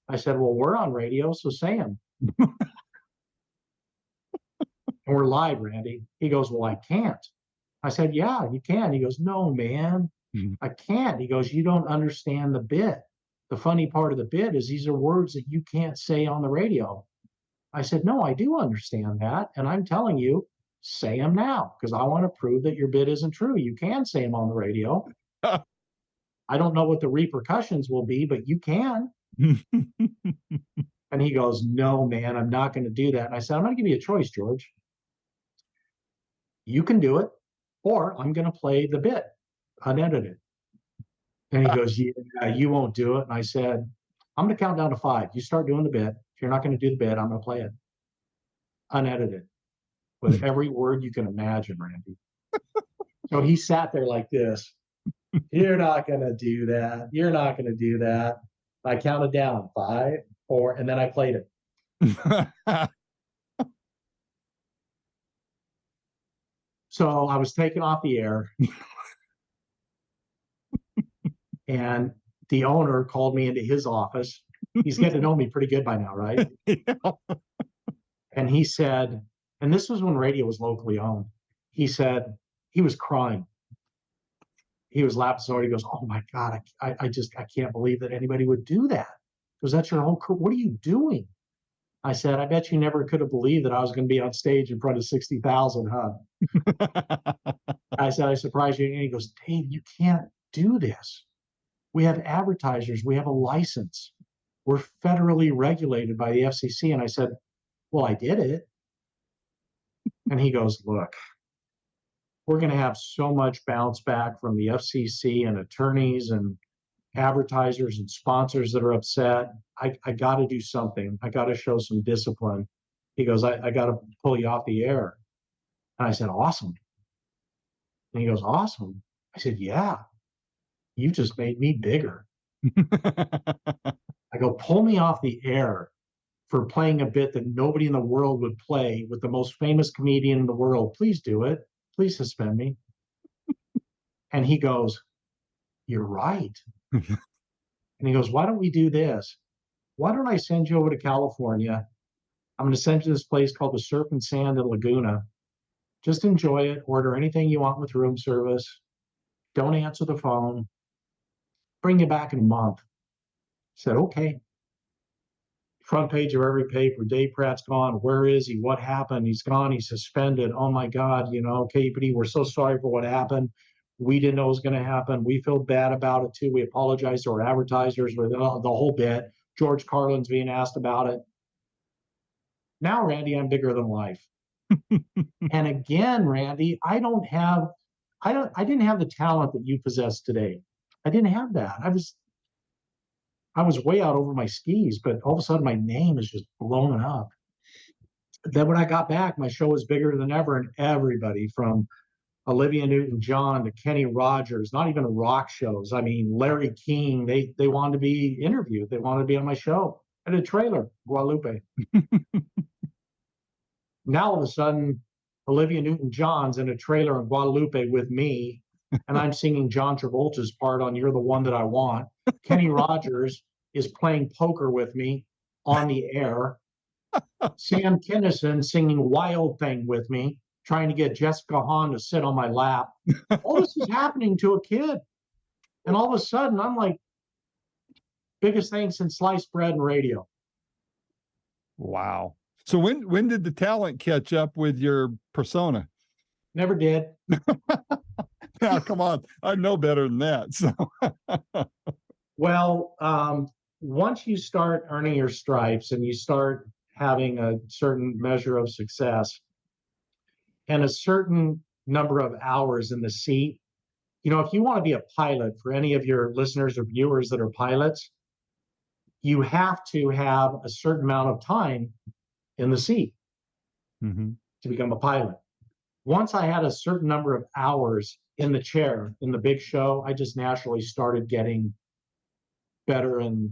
I said, well, we're on radio, so say them. And we're live, Randy. He goes, well, I can't. I said, yeah, you can. He goes, no, man, Mhm. I can't. He goes, you don't understand the bit. The funny part of the bit is these are words that you can't say on the radio. I said, no, I do understand that. And I'm telling you, say them now because I want to prove that your bit isn't true. You can say them on the radio. I don't know what the repercussions will be, but you can. And he goes, no, man, I'm not going to do that. And I said, I'm going to give you a choice, George. You can do it, or I'm going to play the bit unedited. And he goes, yeah, you won't do it. And I said, I'm going to count down to 5. You start doing the bit. If you're not going to do the bit, I'm going to play it unedited with every word you can imagine, Randy. So he sat there like this. You're not going to do that. You're not going to do that. I counted down 5, 4, and then I played it. So I was taken off the air, and the owner called me into his office. He's getting to know me pretty good by now, right? Yeah. And he said, and this was when radio was locally owned. He said, he was crying. He was laughing so hard. He goes, oh my God, I can't believe that anybody would do that. Because that's your whole career. What are you doing? I said, I bet you never could have believed that I was going to be on stage in front of 60,000, huh? I said, I surprised you. And he goes, Dave, you can't do this. We have advertisers. We have a license. We're federally regulated by the FCC. And I said, well, I did it. And he goes, look, we're going to have so much bounce back from the FCC and attorneys and advertisers and sponsors that are upset. I got to do something. I got to show some discipline. He goes, I got to pull you off the air. And I said, awesome. And he goes, awesome. I said, yeah, you just made me bigger. I go, pull me off the air for playing a bit that nobody in the world would play with the most famous comedian in the world. Please do it. Please suspend me. And he goes, you're right. And he goes, why don't we do this? Why don't I send you over to California? I'm going to send you to this place called the Surf and Sand in Laguna. Just enjoy it. Order anything you want with room service. Don't answer the phone. Bring you back in a month. I said, okay. Front page of every paper. Dave Pratt's gone. Where is he? What happened? He's gone. He's suspended. Oh my God. KPD, we're so sorry for what happened. We didn't know it was going to happen. We feel bad about it too. We apologize to our advertisers with the whole bit. George Carlin's being asked about it. Now, Randy, I'm bigger than life. And again, Randy, I didn't have the talent that you possess today. I didn't have that. I was way out over my skis, but all of a sudden my name is just blowing up. Then when I got back, my show was bigger than ever, and everybody from Olivia Newton-John to Kenny Rogers, not even rock shows. I mean, Larry King, they wanted to be interviewed. They wanted to be on my show. I did a trailer, Guadalupe. Now all of a sudden, Olivia Newton-John's in a trailer in Guadalupe with me, and I'm singing John Travolta's part on You're the One That I Want. Kenny Rogers is playing poker with me on the air. Sam Kinison singing Wild Thing with me, trying to get Jessica Hahn to sit on my lap. All this is happening to a kid. And all of a sudden, I'm like, biggest thing since sliced bread and radio. Wow. So when did the talent catch up with your persona? Never did. Now, come on. I know better than that. So well, once you start earning your stripes and you start having a certain measure of success and a certain number of hours in the seat, if you want to be a pilot, for any of your listeners or viewers that are pilots, you have to have a certain amount of time in the seat to become a pilot. Once I had a certain number of hours in the chair in the big show, I just naturally started getting better and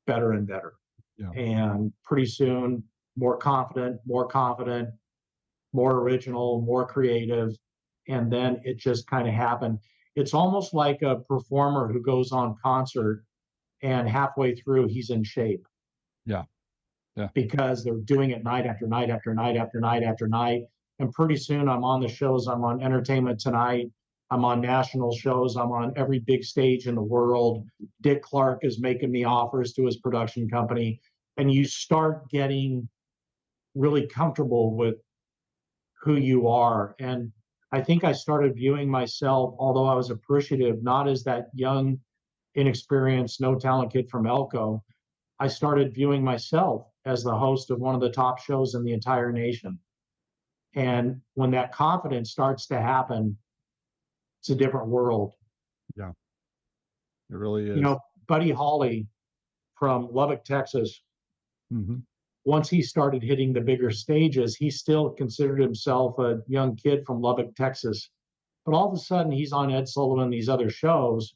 better and better. Yeah. And pretty soon, more confident, more original, more creative. And then it just kind of happened. It's almost like a performer who goes on concert and halfway through he's in shape. Yeah. Yeah. Because they're doing it night after night after night after night after night. And pretty soon I'm on the shows. I'm on Entertainment Tonight. I'm on national shows. I'm on every big stage in the world. Dick Clark is making me offers to his production company. And you start getting really comfortable with who you are. And I think I started viewing myself, although I was appreciative, not as that young, inexperienced, no talent kid from Elko. I started viewing myself as the host of one of the top shows in the entire nation. And when that confidence starts to happen, it's a different world. Yeah, it really is. Buddy Holly from Lubbock, Texas, once he started hitting the bigger stages, he still considered himself a young kid from Lubbock, Texas. But all of a sudden, he's on Ed Sullivan and these other shows,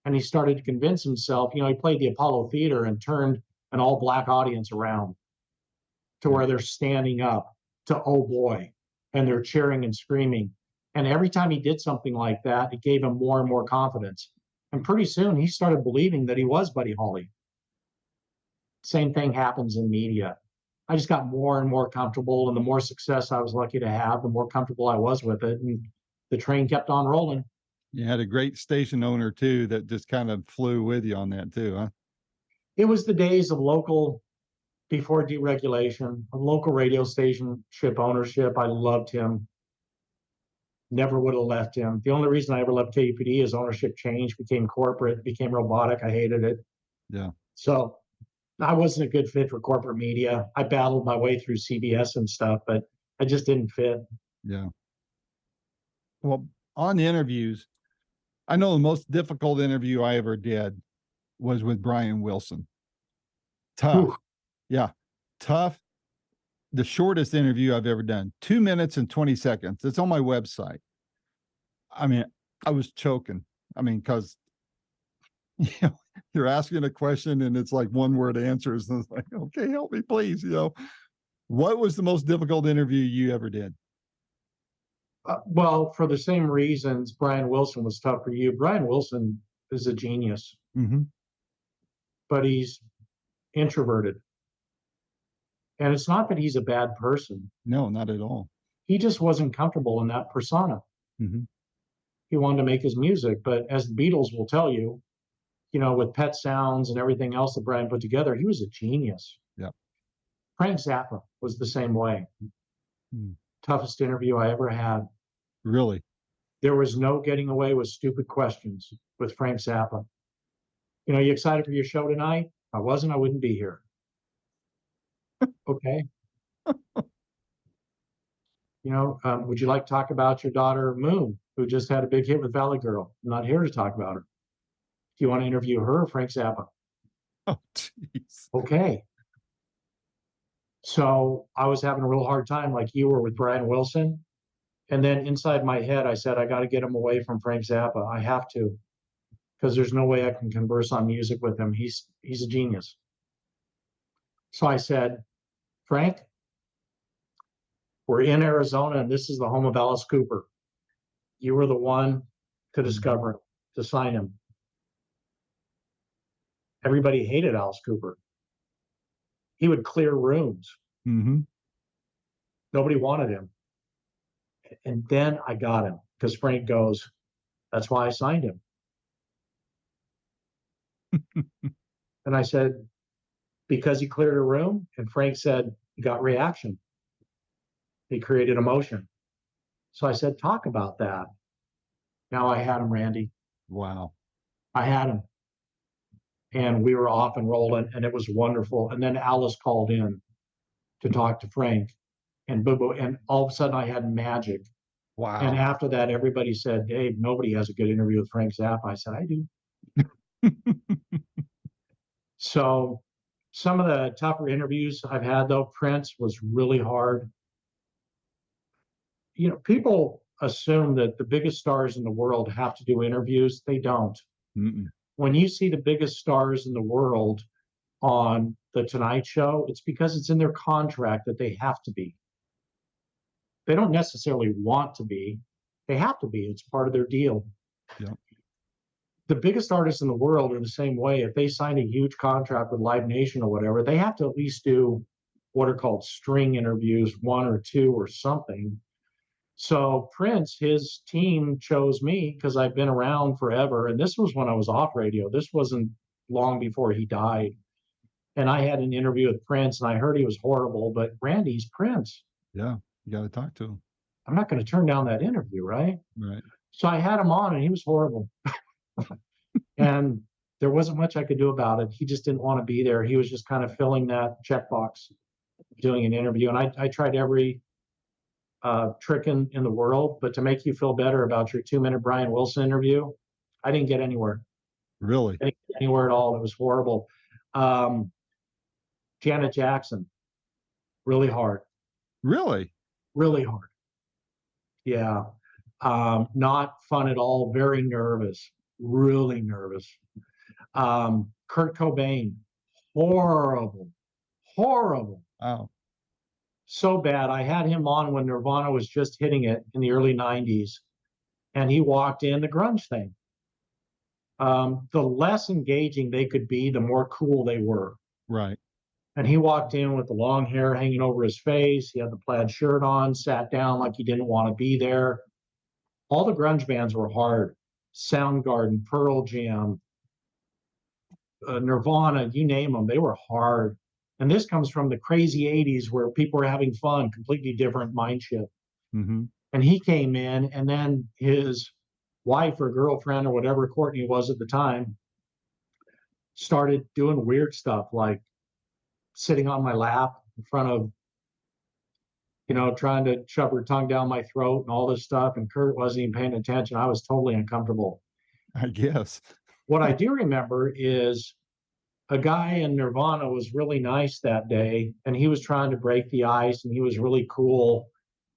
and he started to convince himself, he played the Apollo Theater and turned an all-black audience around to where they're standing up to "Oh Boy," and they're cheering and screaming. And every time he did something like that, it gave him more and more confidence. And pretty soon he started believing that he was Buddy Holly. Same thing happens in media. I just got more and more comfortable, and the more success I was lucky to have, the more comfortable I was with it. And the train kept on rolling. You had a great station owner too, that just kind of flew with you on that too, huh? It was the days of before deregulation, of local radio station ship ownership. I loved him. Never would have left him. The only reason I ever left KUPD is ownership changed, became corporate, became robotic. I hated it. Yeah. So I wasn't a good fit for corporate media. I battled my way through CBS and stuff, but I just didn't fit. Yeah. Well, on the interviews, I know the most difficult interview I ever did was with Brian Wilson. Tough. Ooh. Yeah. Tough. The shortest interview I've ever done, 2 minutes and 20 seconds. It's on my website. I mean, I was choking. I mean, because you're asking a question and it's like one word answers. And it's like, okay, help me, please. What was the most difficult interview you ever did? Well, for the same reasons Brian Wilson was tough for you. Brian Wilson is a genius, Hmm. but he's introverted. And it's not that he's a bad person. No, not at all. He just wasn't comfortable in that persona. Hmm. He wanted to make his music, but as the Beatles will tell you, with Pet Sounds and everything else that Brian put together, he was a genius. Yeah. Frank Zappa was the same way. Mm. Toughest interview I ever had. Really? There was no getting away with stupid questions with Frank Zappa. You excited for your show tonight? If I wasn't, I wouldn't be here. Okay. Would you like to talk about your daughter Moon, who just had a big hit with Valley Girl? I'm not here to talk about her. Do you want to interview her or Frank Zappa? Oh, jeez. Okay. So I was having a real hard time, like you were with Brian Wilson. And then inside my head, I said, I got to get him away from Frank Zappa. I have to, because there's no way I can converse on music with him. He's a genius. So I said, Frank, we're in Arizona, and this is the home of Alice Cooper. You were the one to discover him, to sign him. Everybody hated Alice Cooper. He would clear rooms. Hmm. Nobody wanted him. And then I got him because Frank goes, that's why I signed him. And I said, because he cleared a room? And Frank said, he got reaction. He created emotion. So I said, talk about that. Now I had him, Randy. Wow. I had him. And we were off and rolling, and it was wonderful. And then Alice called in to talk to Frank, and boo boo. And all of a sudden I had magic. And Wow. after that, everybody said, Dave, nobody has a good interview with Frank Zappa. I said, I do. So some of the tougher interviews I've had, though, Prince was really hard. People assume that the biggest stars in the world have to do interviews. They don't. Mm-mm. When you see the biggest stars in the world on the Tonight Show, it's because it's in their contract that they have to be. They don't necessarily want to be. They have to be. It's part of their deal. Yeah. The biggest artists in the world are the same way. If they sign a huge contract with Live Nation or whatever, they have to at least do what are called string interviews, one or two or something. So Prince, his team chose me because I've been around forever. And this was when I was off radio. This wasn't long before he died. And I had an interview with Prince, and I heard he was horrible, but Randy's Prince. Yeah. You got to talk to him. I'm not going to turn down that interview, right? Right. So I had him on, and he was horrible. And there wasn't much I could do about it. He just didn't want to be there. He was just kind of filling that checkbox, doing an interview. And I tried every trick in the world, but to make you feel better about your 2-minute Brian Wilson interview, I didn't get anywhere. Really? I didn't get anywhere at all. It was horrible. Janet Jackson, really hard. Really? Really hard. Yeah. Not fun at all. Very nervous. Really nervous. Kurt Cobain, horrible. Horrible. Wow. So bad. I had him on when Nirvana was just hitting it in the early 90s, and he walked in the grunge thing. The less engaging they could be, the more cool they were. Right. And he walked in with the long hair hanging over his face. He had the plaid shirt on, sat down like he didn't want to be there. All the grunge bands were hard. Soundgarden, Pearl Jam, Nirvana, you name them, they were hard. And this comes from the crazy 80s where people were having fun, completely different mind shift. Mm-hmm. And he came in, and then his wife or girlfriend or whatever Courtney was at the time started doing weird stuff like sitting on my lap in front of, trying to shove her tongue down my throat and all this stuff. And Kurt wasn't even paying attention. I was totally uncomfortable. I guess. What I do remember is a guy in Nirvana was really nice that day, and he was trying to break the ice, and he was really cool.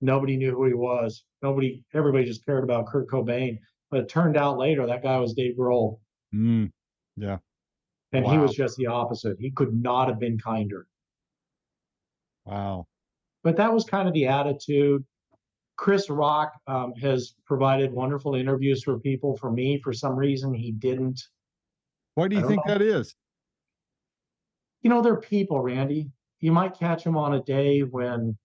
Nobody knew who he was. Everybody just cared about Kurt Cobain. But it turned out later that guy was Dave Grohl. Yeah. And he Wow. was just the opposite. He could not have been kinder. Wow. But that was kind of the attitude. Chris Rock has provided wonderful interviews for people. For me, for some reason, he didn't. Why do I you don't think know. that is? They're people, Randy. You might catch them on a day when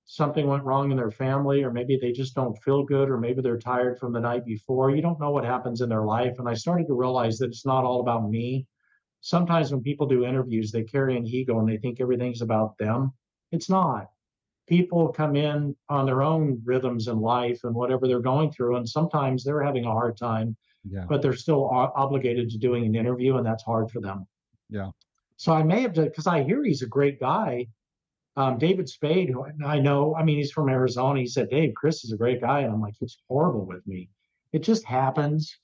something went wrong in their family, or maybe they just don't feel good, or maybe they're tired from the night before. You don't know what happens in their life. And I started to realize that it's not all about me. Sometimes when people do interviews, they carry an ego and they think everything's about them. It's not. People come in on their own rhythms in life and whatever they're going through. And sometimes they're having a hard time, Yeah. but they're still obligated to doing an interview, and that's hard for them. Yeah. So I may have to, because I hear he's a great guy. David Spade, who I know, I mean, he's from Arizona. He said, Dave, Chris is a great guy. And I'm like, he's horrible with me. It just happens.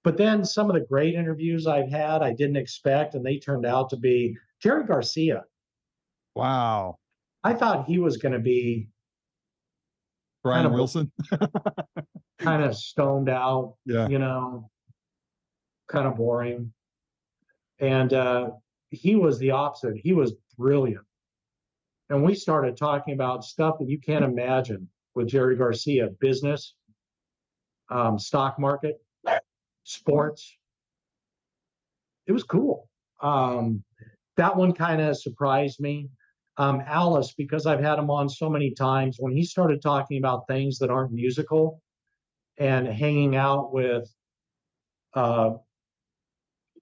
But then some of the great interviews I've had, I didn't expect, and they turned out to be Jerry Garcia. Wow. I thought he was going to be kind Brian of Wilson. kind of stoned out, Yeah. you know, kind of boring. And he was the opposite. He was brilliant. And we started talking about stuff that you can't imagine with Jerry Garcia: business, stock market, sports. It was cool. That one kind of surprised me. Alice, because I've had him on so many times, when he started talking about things that aren't musical and hanging out with uh,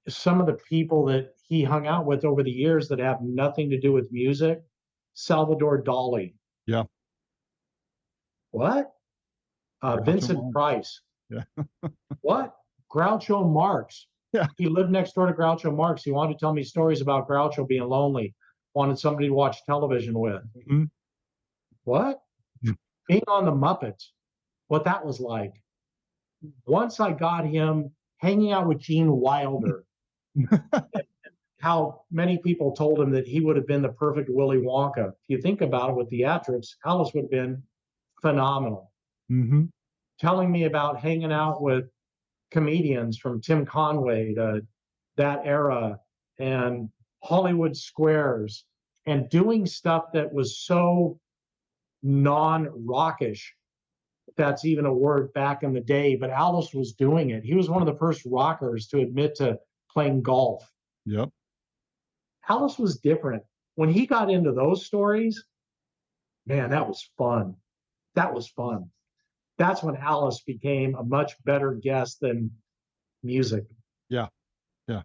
some of the people that he hung out with over the years that have nothing to do with music. Salvador Dali. Yeah. What? Groucho Vincent Marx. Price. Yeah. What? Groucho Marx. Yeah. He lived next door to Groucho Marx. He wanted to tell me stories about Groucho being lonely, wanted somebody to watch television with. Mhm. What? Being on the Muppets, what that was like. Once I got him hanging out with Gene Wilder, how many people told him that he would have been the perfect Willy Wonka. If you think about it with theatrics, Alice would have been phenomenal. Mm-hmm. Telling me about hanging out with comedians from Tim Conway to that era and Hollywood Squares, and doing stuff that was so non-rockish, if that's even a word back in the day, but Alice was doing it. He was one of the first rockers to admit to playing golf. Yep. Alice was different. When he got into those stories, man, that was fun. That was fun. That's when Alice became a much better guest than music. Yeah. Yeah.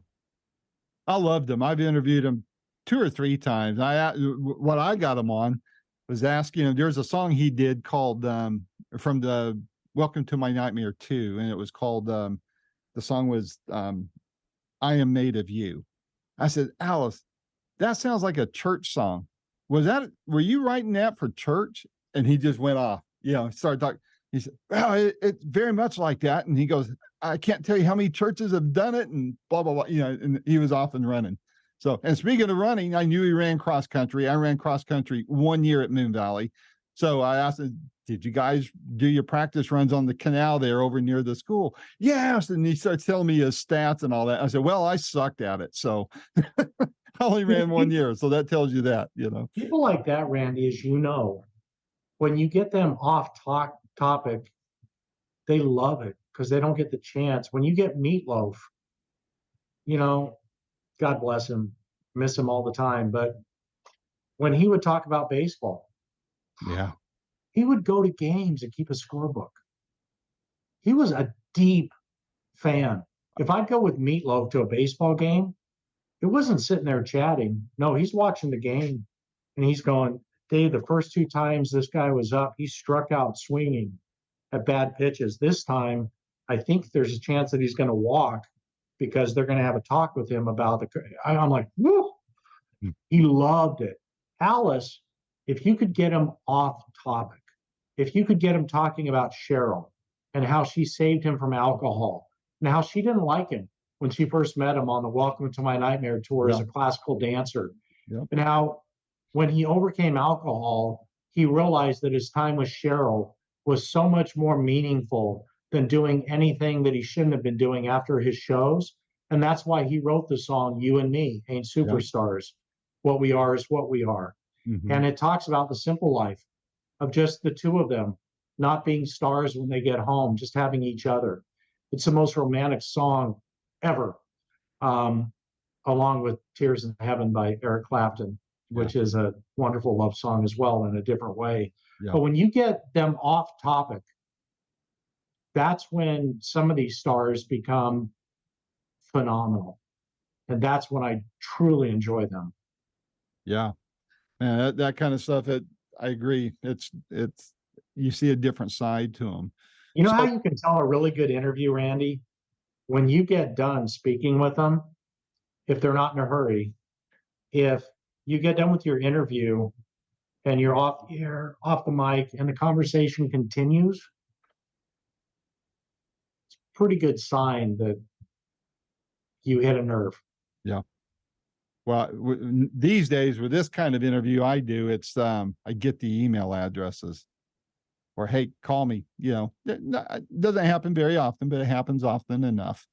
I loved him. I've interviewed him 2 or 3 times. What I got him on was asking him. There's a song he did called from the Welcome to My Nightmare 2, and it was called the song was I Am Made of You. I said, Alice, that sounds like a church song. Were you writing that for church? And he just went off, started talking. He said, well, it's very much like that. And he goes, I can't tell you how many churches have done it and blah, blah, blah, and he was off and running. So, and speaking of running, I knew he ran cross country. I ran cross country 1 year at Moon Valley. So I asked him, did you guys do your practice runs on the canal there over near the school? Yes. And he starts telling me his stats and all that. I said, well, I sucked at it. So I only ran 1 year. So that tells you that, People like that, Randy, as you know, when you get them off topic, they love it because they don't get the chance. When you get Meatloaf, God bless him, miss him all the time. But when he would talk about baseball, Yeah. he would go to games and keep a scorebook. He was a deep fan. If I'd go with Meatloaf to a baseball game, it wasn't sitting there chatting. No, he's watching the game and he's going, Dave, the first 2 times this guy was up, he struck out swinging at bad pitches. This time, I think there's a chance that he's going to walk because they're going to have a talk with him about the. I'm like, whoo! He loved it. Alice, if you could get him off topic, if you could get him talking about Cheryl and how she saved him from alcohol and how she didn't like him when she first met him on the Welcome to My Nightmare tour as a classical dancer, and how when he overcame alcohol, he realized that his time with Cheryl was so much more meaningful than doing anything that he shouldn't have been doing after his shows. And that's why he wrote the song You and Me Ain't Yeah. Superstars. What we are is what we are. Hmm. And it talks about the simple life of just the two of them not being stars when they get home, just having each other. It's the most romantic song ever, um, along with Tears in Heaven by Eric Clapton, Yeah. which is a wonderful love song as well in a different way. Yeah. But when you get them off topic, that's when some of these stars become phenomenal. And that's when I truly enjoy them. Yeah. Man, that kind of stuff, I agree. It's, you see a different side to them. You know how So, you can tell a really good interview, Randy? When you get done speaking with them, if they're not in a hurry, if you get done with your interview and you're off the air, off the mic, and the conversation continues, pretty good sign that you hit a nerve. yeah. Well, these days with this kind of interview I do, it's I get the email addresses, or hey, call me. It doesn't happen very often, but it happens often enough.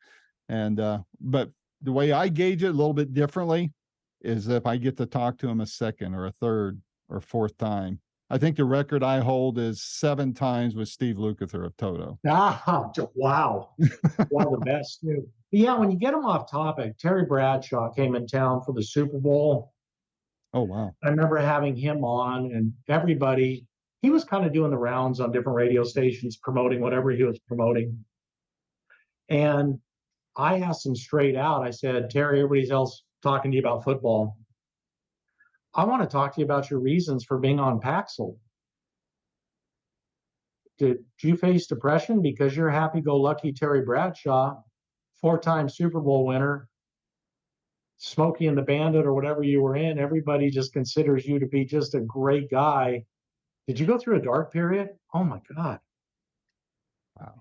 And but the way I gauge it a little bit differently is if I get to talk to them a second or a third or fourth time. I think the record I hold is 7 times with Steve Lukather of Toto. Ah, wow. One of the best, too. But yeah, when you get them off topic, Terry Bradshaw came in town for the Super Bowl. Oh wow. I remember having him on, and everybody, he was kind of doing the rounds on different radio stations, promoting whatever he was promoting. And I asked him straight out, I said, Terry, everybody else talking to you about football. I want to talk to you about your reasons for being on Paxil. Did you face depression because you're happy go lucky Terry Bradshaw, 4-time Super Bowl winner, Smokey and the Bandit or whatever you were in? Everybody just considers you to be just a great guy. Did you go through a dark period? Oh my God. Wow.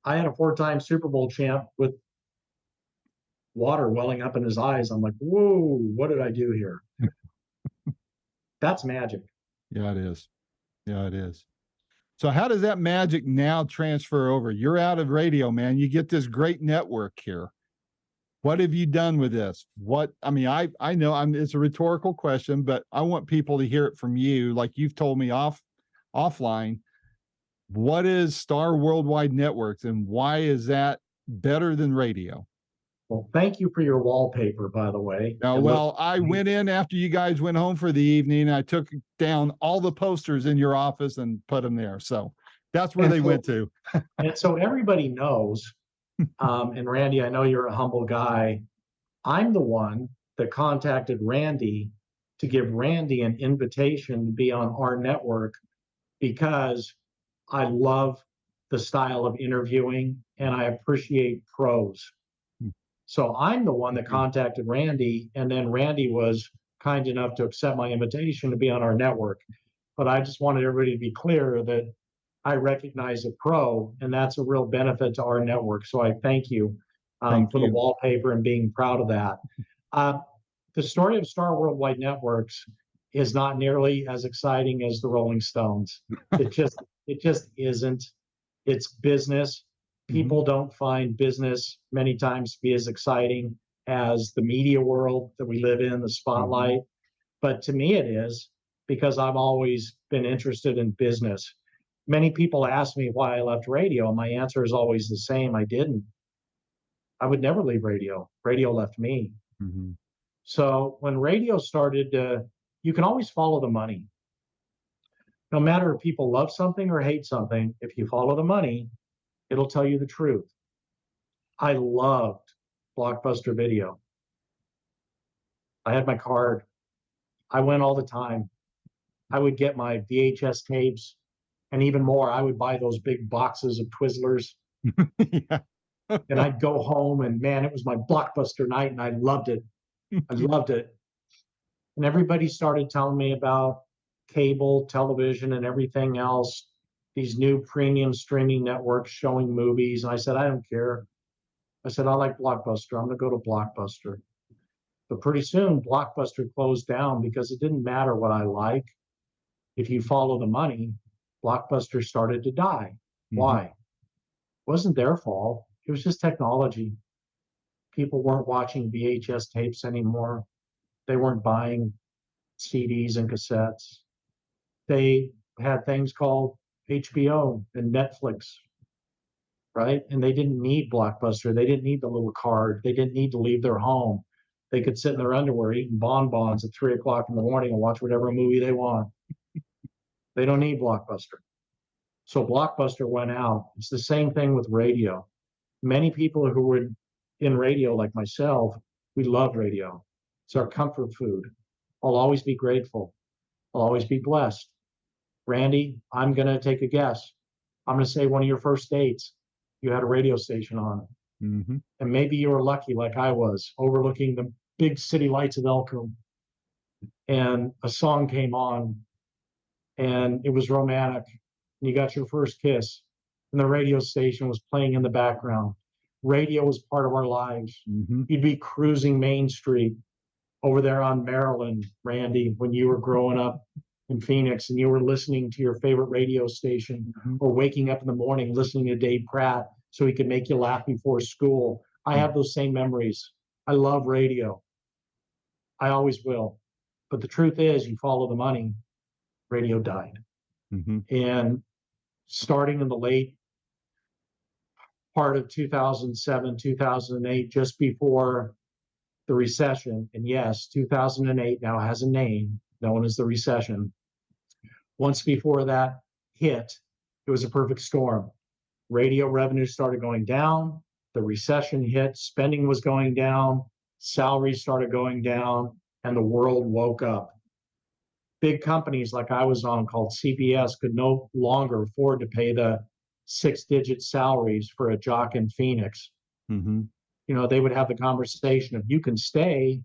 I had a 4-time Super Bowl champ with water welling up in his eyes. I'm like, whoa, what did I do here? That's magic. Yeah, it is. Yeah, it is. So how does that magic now transfer over? You're out of radio, man. You get this great network here. What have you done with this? I know it's a rhetorical question, but I want people to hear it from you. Like you've told me offline, what is Star Worldwide Networks and why is that better than radio? Well, thank you for your wallpaper, by the way. Well, I went in after you guys went home for the evening. I took down all the posters in your office and put them there. So that's where they went to. And so everybody knows, and Randy, I know you're a humble guy. I'm the one that contacted Randy to give Randy an invitation to be on our network because I love the style of interviewing and I appreciate pros. So I'm the one that contacted Randy, and then Randy was kind enough to accept my invitation to be on our network. But I just wanted everybody to be clear that I recognize a pro, and that's a real benefit to our network. So I thank you for the wallpaper and being proud of that. The story of Star Worldwide Networks is not nearly as exciting as the Rolling Stones. It just isn't. It's business. People don't find business many times to be as exciting as the media world that we live in, the spotlight. But to me, it is because I've always been interested in business. Many people ask me why I left radio, and my answer is always the same. I didn't. I would never leave radio. Radio left me. Mm-hmm. So when radio started, you can always follow the money. No matter if people love something or hate something, if you follow the money, it'll tell you the truth. I loved Blockbuster Video. I had my card. I went all the time. I would get my VHS tapes and even more. I would buy those big boxes of Twizzlers. Yeah. And I'd go home and man, it was my Blockbuster night and I loved it. I loved it. And everybody started telling me about cable television and everything else, these new premium streaming networks showing movies. And I said, I don't care. I said, I like Blockbuster. I'm going to go to Blockbuster. But pretty soon, Blockbuster closed down because it didn't matter what I like. If you follow the money, Blockbuster started to die. Why? It wasn't their fault. It was just technology. People weren't watching VHS tapes anymore. They weren't buying CDs and cassettes. They had things called HBO and Netflix, right? And they didn't need Blockbuster. They didn't need the little card. They didn't need to leave their home. They could sit in their underwear eating bonbons at 3 o'clock in the morning and watch whatever movie they want. They don't need Blockbuster. So Blockbuster went out. It's the same thing with radio. Many people who were in radio, like myself, we love radio. It's our comfort food. I'll always be grateful. I'll always be blessed. Randy, I'm going to take a guess. I'm going to say one of your first dates, you had a radio station on. Mm-hmm. And maybe you were lucky, like I was, overlooking the big city lights of Elko. And a song came on, and it was romantic. And you got your first kiss, and the radio station was playing in the background. Radio was part of our lives. Mm-hmm. You'd be cruising Main Street over there on Maryland, Randy, when you were growing up in Phoenix, and you were listening to your favorite radio station, Mm-hmm. or waking up in the morning listening to Dave Pratt so he could make you laugh before school. I have those same memories. I love radio. I always will. But the truth is, you follow the money, radio died. Mm-hmm. And starting in the late part of 2007, 2008, just before the recession, and yes, 2008 now has a name known as the recession. Once before that hit, it was a perfect storm. Radio revenue started going down, the recession hit, spending was going down, salaries started going down, and the world woke up. Big companies like I was on, called CBS, could no longer afford to pay the 6-digit salaries for a jock in Phoenix. Mm-hmm. You know, they would have the conversation of, you can stay,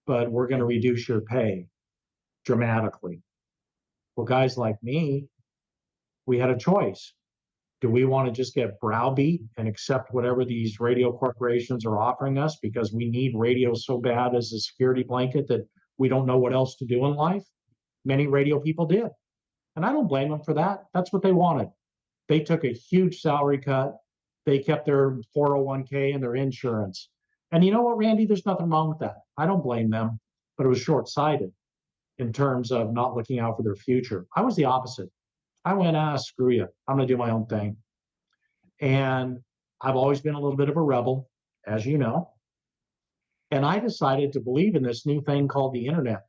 but we're going to reduce your pay dramatically. Well, guys like me, we had a choice. Do we want to just get browbeat and accept whatever these radio corporations are offering us because we need radio so bad as a security blanket that we don't know what else to do in life? Many radio people did. And I don't blame them for that. That's what they wanted. They took a huge salary cut. They kept their 401k and their insurance. And you know what, Randy? There's nothing wrong with that. I don't blame them, but it was short-sighted in terms of not looking out for their future. I was the opposite. I went, screw you. I'm going to do my own thing. And I've always been a little bit of a rebel, as you know. And I decided to believe in this new thing called the internet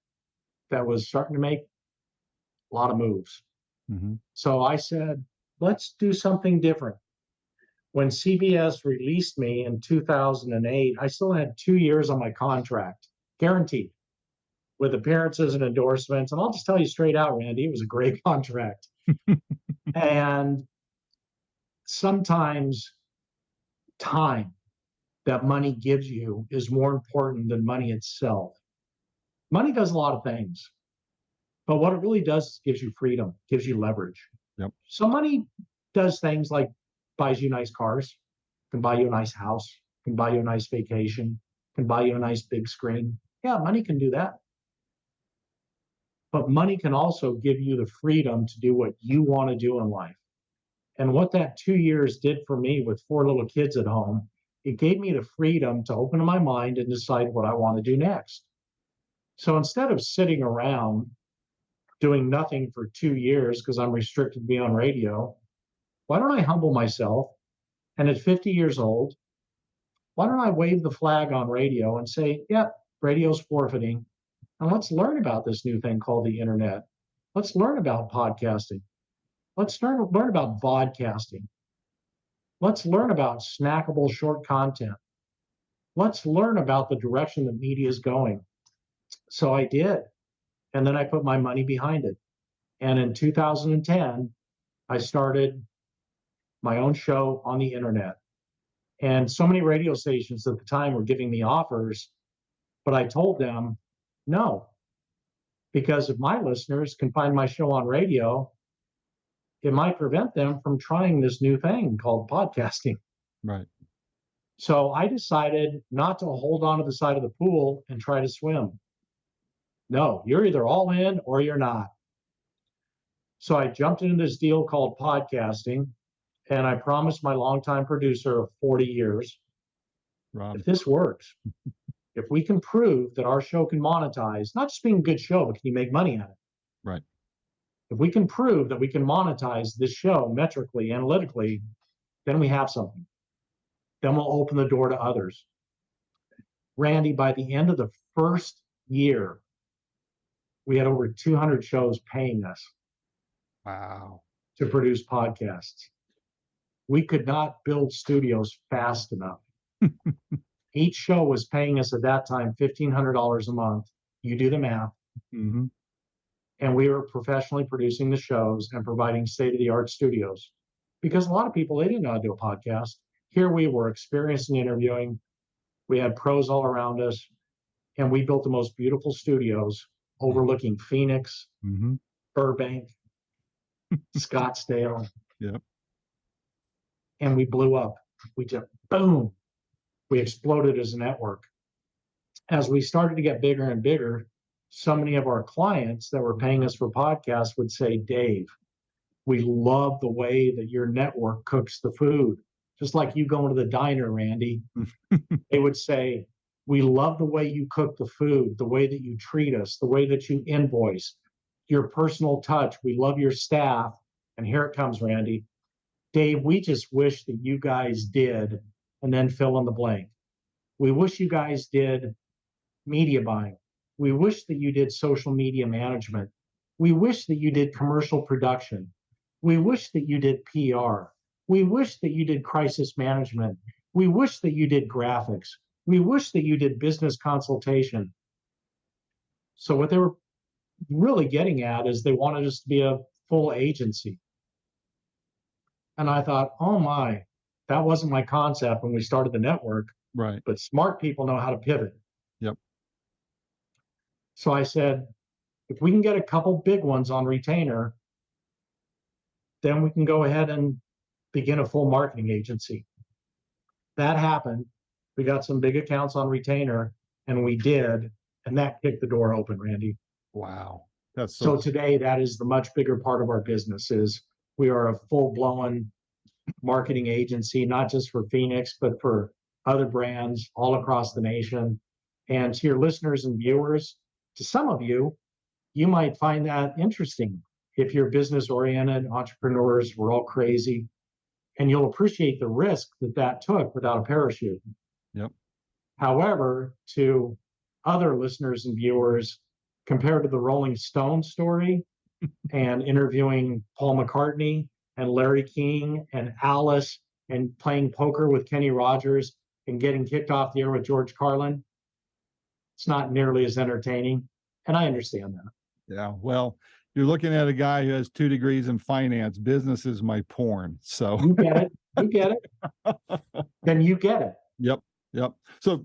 that was starting to make a lot of moves. Mm-hmm. So I said, let's do something different. When CBS released me in 2008, I still had 2 years on my contract, guaranteed, with appearances and endorsements. And I'll just tell you straight out, Randy, it was a great contract. And sometimes time that money gives you is more important than money itself. Money does a lot of things, but what it really does is gives you freedom, gives you leverage. Yep. So money does things like buys you nice cars, can buy you a nice house, can buy you a nice vacation, can buy you a nice big screen. Yeah, money can do that. But money can also give you the freedom to do what you want to do in life. And what that 2 years did for me with 4 little kids at home, it gave me the freedom to open my mind and decide what I want to do next. So instead of sitting around doing nothing for 2 years because I'm restricted to be on radio, why don't I humble myself? And at 50 years old, why don't I wave the flag on radio and say, yep, radio's forfeiting. And let's learn about this new thing called the internet. Let's learn about podcasting. Let's learn about vodcasting. Let's learn about snackable short content. Let's learn about the direction the media is going. So I did. And then I put my money behind it. And in 2010, I started my own show on the internet. And so many radio stations at the time were giving me offers, but I told them no, because if my listeners can find my show on radio, it might prevent them from trying this new thing called podcasting. Right. So I decided not to hold on to the side of the pool and try to swim. No, you're either all in or you're not. So I jumped into this deal called podcasting, And I promised my longtime producer of 40 years, Rob. if this works, if we can prove that our show can monetize, not just being a good show, but can you make money at it? Right. If we can prove that we can monetize this show metrically, analytically, then we have something. Then we'll open the door to others. Randy, by the end of the first year, we had over 200 shows paying us Wow. to produce podcasts. We could not build studios fast enough. Each show was paying us at that time $1,500 a month. You do the math. Mm-hmm. And we were professionally producing the shows and providing state-of-the-art studios. Because a lot of people, they didn't know how to do a podcast. Here we were experiencing interviewing. We had pros all around us. And we built the most beautiful studios overlooking Phoenix, Mm-hmm. Burbank, Scottsdale. Yep. And we blew up. We just, boom, we exploded as a network. As we started to get bigger and bigger, so many of our clients that were paying us for podcasts would say, Dave, we love the way that your network cooks the food. Just like you going to the diner, Randy. They would say, we love the way you cook the food, the way that you treat us, the way that you invoice, your personal touch. We love your staff. And here it comes, Randy. Dave, we just wish that you guys did, and then fill in the blank. We wish you guys did media buying. We wish that you did social media management. We wish that you did commercial production. We wish that you did PR. We wish that you did crisis management. We wish that you did graphics. We wish that you did business consultation. So what they were really getting at is they wanted us to be a full agency. And I thought, oh my, that wasn't my concept when we started the network. Right. But smart people know how to pivot. Yep. So I said, if we can get a couple big ones on retainer, then we can go ahead and begin a full marketing agency. That happened. We got some big accounts on retainer, and we did, and that kicked the door open, Randy. Wow. That's So today, that is the much bigger part of our business. Is we are a full-blown marketing agency, not just for Phoenix, but for other brands all across the nation. And to your listeners and viewers, to some of you, you might find that interesting. If you're business-oriented entrepreneurs, we're all crazy, and you'll appreciate the risk that that took without a parachute. Yep. However, to other listeners and viewers, compared to the Rolling Stone story and interviewing Paul McCartney and Larry King and Alice and playing poker with Kenny Rogers and getting kicked off the air with George Carlin, it's not nearly as entertaining. And I understand that. Yeah. Well, you're looking at a guy who has 2 degrees in finance. Business is my porn. So You get it. You get it. Then you get it. Yep. Yep. So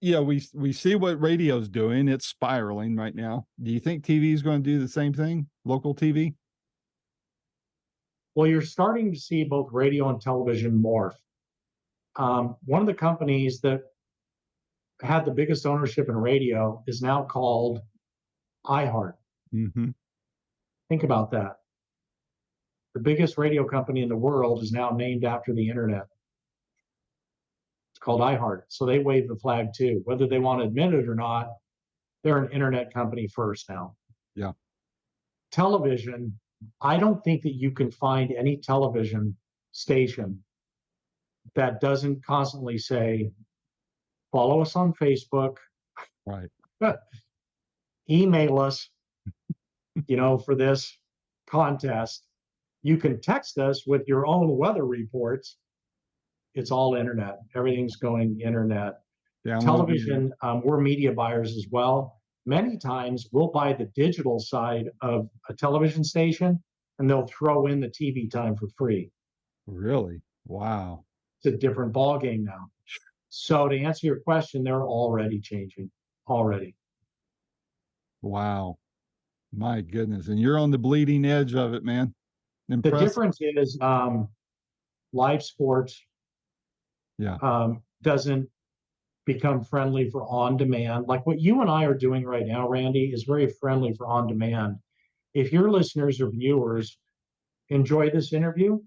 yeah, we see what radio's doing. It's spiraling right now. Do you think TV is going to do the same thing? Local TV? Well, you're starting to see both radio and television morph. One of the companies that had the biggest ownership in radio is now called iHeart. Mm-hmm. Think about that. The biggest radio company in the world is now named after the internet. It's called iHeart. So they wave the flag too. Whether they want to admit it or not, they're an internet company first now. Yeah. Television, I don't think that you can find any television station that doesn't constantly say, follow us on Facebook, Right. email us, for this contest. You can text us with your own weather reports. It's all internet. Everything's going internet. Download Television, we're media buyers as well. Many times we'll buy the digital side of a television station and they'll throw in the TV time for free. Really? Wow. It's a different ballgame now. So to answer your question, they're already changing. Already. Wow. My goodness. And you're on the bleeding edge of it, man. The Impressive. difference is live sports doesn't become friendly for on demand. Like what you and I are doing right now, Randy, is very friendly for on demand. If your listeners or viewers enjoy this interview,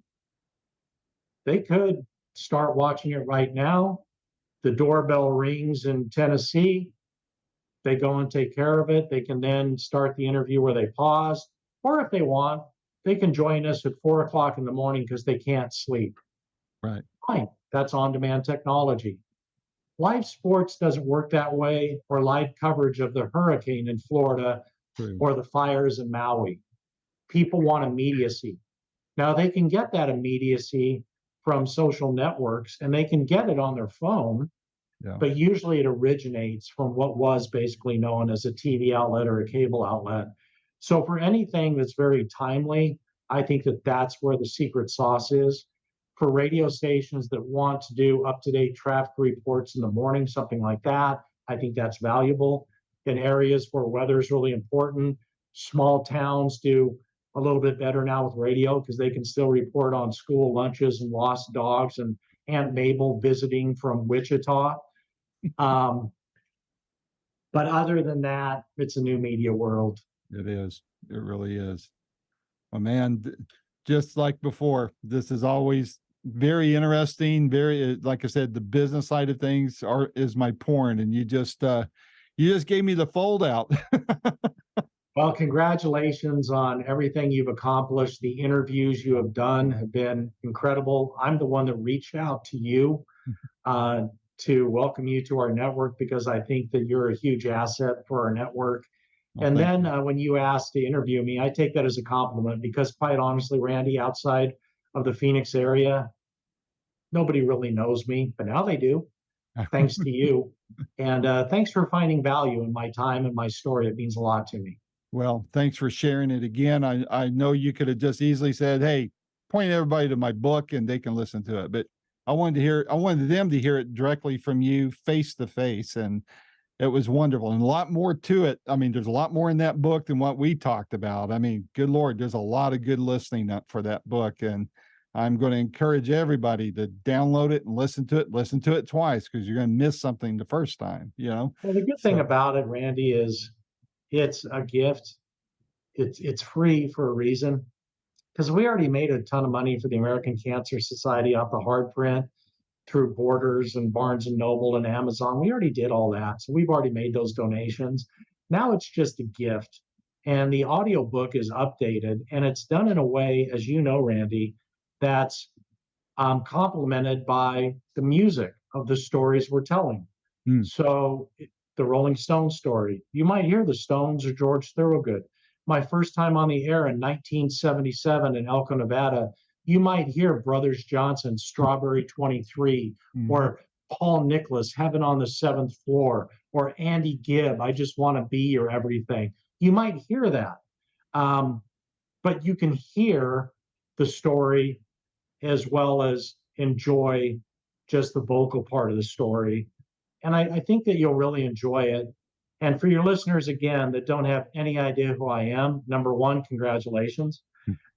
They could start watching it right now. The doorbell rings in Tennessee. They go and take care of it. They can then start the interview where they paused. Or if they want, they can join us at 4 o'clock in the morning because they can't sleep. Right. Fine. That's on demand technology. Live sports doesn't work that way, or live coverage of the hurricane in Florida True. or the fires in Maui. People want immediacy. Now, they can get that immediacy from social networks and they can get it on their phone, Yeah. but usually it originates from what was basically known as a TV outlet or a cable outlet. So, for anything that's very timely, I think that that's where the secret sauce is. For radio stations that want to do up to date traffic reports in the morning, something like that, I think that's valuable. In areas where weather is really important, small towns do a little bit better now with radio because they can still report on school lunches and lost dogs and Aunt Mabel visiting from Wichita. Um, but other than that, it's a new media world. It is. It really is. Well, man, just like before, this is always very interesting. Very, like I said, the business side of things is my porn, and you just gave me the fold out. Well, congratulations on everything you've accomplished. The interviews you have done have been incredible. I'm the one that reached out to you to welcome you to our network because I think that you're a huge asset for our network. Well, And thank then you. when you asked to interview me, I take that as a compliment because, quite honestly, Randy, outside of the Phoenix area, nobody really knows me, but now they do, thanks to you. And thanks for finding value in my time and my story. It means a lot to me. Well, thanks for sharing it again. I know you could have just easily said, "Hey, point everybody to my book and they can listen to it." But I wanted them to hear it directly from you face to face. And it was wonderful and a lot more to it. I mean, there's a lot more in that book than what we talked about. I mean, good Lord, there's a lot of good listening for that book. And I'm going to encourage everybody to download it and listen to it twice because you're going to miss something the first time, you know? Well, the good thing So, about it, Randy, is it's a gift. It's free for a reason because we already made a ton of money for the American Cancer Society off the hard print through Borders and Barnes and Noble and Amazon. We already did all that. So we've already made those donations. Now it's just a gift. And the audiobook is updated and it's done in a way, as you know, Randy, that's complemented by the music of the stories we're telling. mm, So the Rolling Stones story, you might hear the Stones or George Thorogood. My first time on the air in 1977 in Elko, Nevada, you might hear Brothers Johnson, Strawberry 23, mhm. or Paul Nicholas, Heaven on the Seventh Floor, or Andy Gibb, I Just Want to Be Your Everything. You might hear that. But you can hear the story as well as enjoy just the vocal part of the story. And I think that you'll really enjoy it. And for your listeners, again, that don't have any idea who I am, number one, congratulations.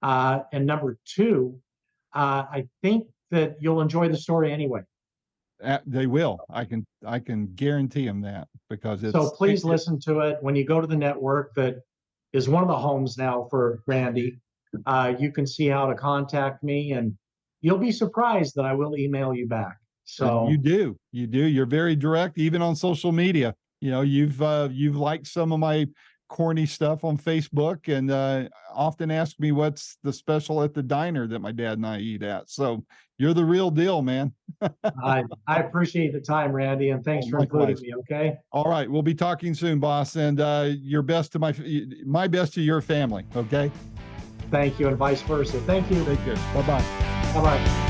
And number two, I think that you'll enjoy the story anyway. They will. I can guarantee them that because So please listen to it. When you go to the network that is one of the homes now for Randy, you can see how to contact me and you'll be surprised that I will email you back. So you do. You're very direct, even on social media. You know, you've liked some of my corny stuff on Facebook and often ask me what's the special at the diner that my dad and I eat at. So you're the real deal, man. I appreciate the time, Randy, and thanks for including Likewise. me. Okay. All right, we'll be talking soon, boss, and your best to my best to your family. Okay. Thank you, and vice versa. Thank you. Take care. Bye bye. Bye bye.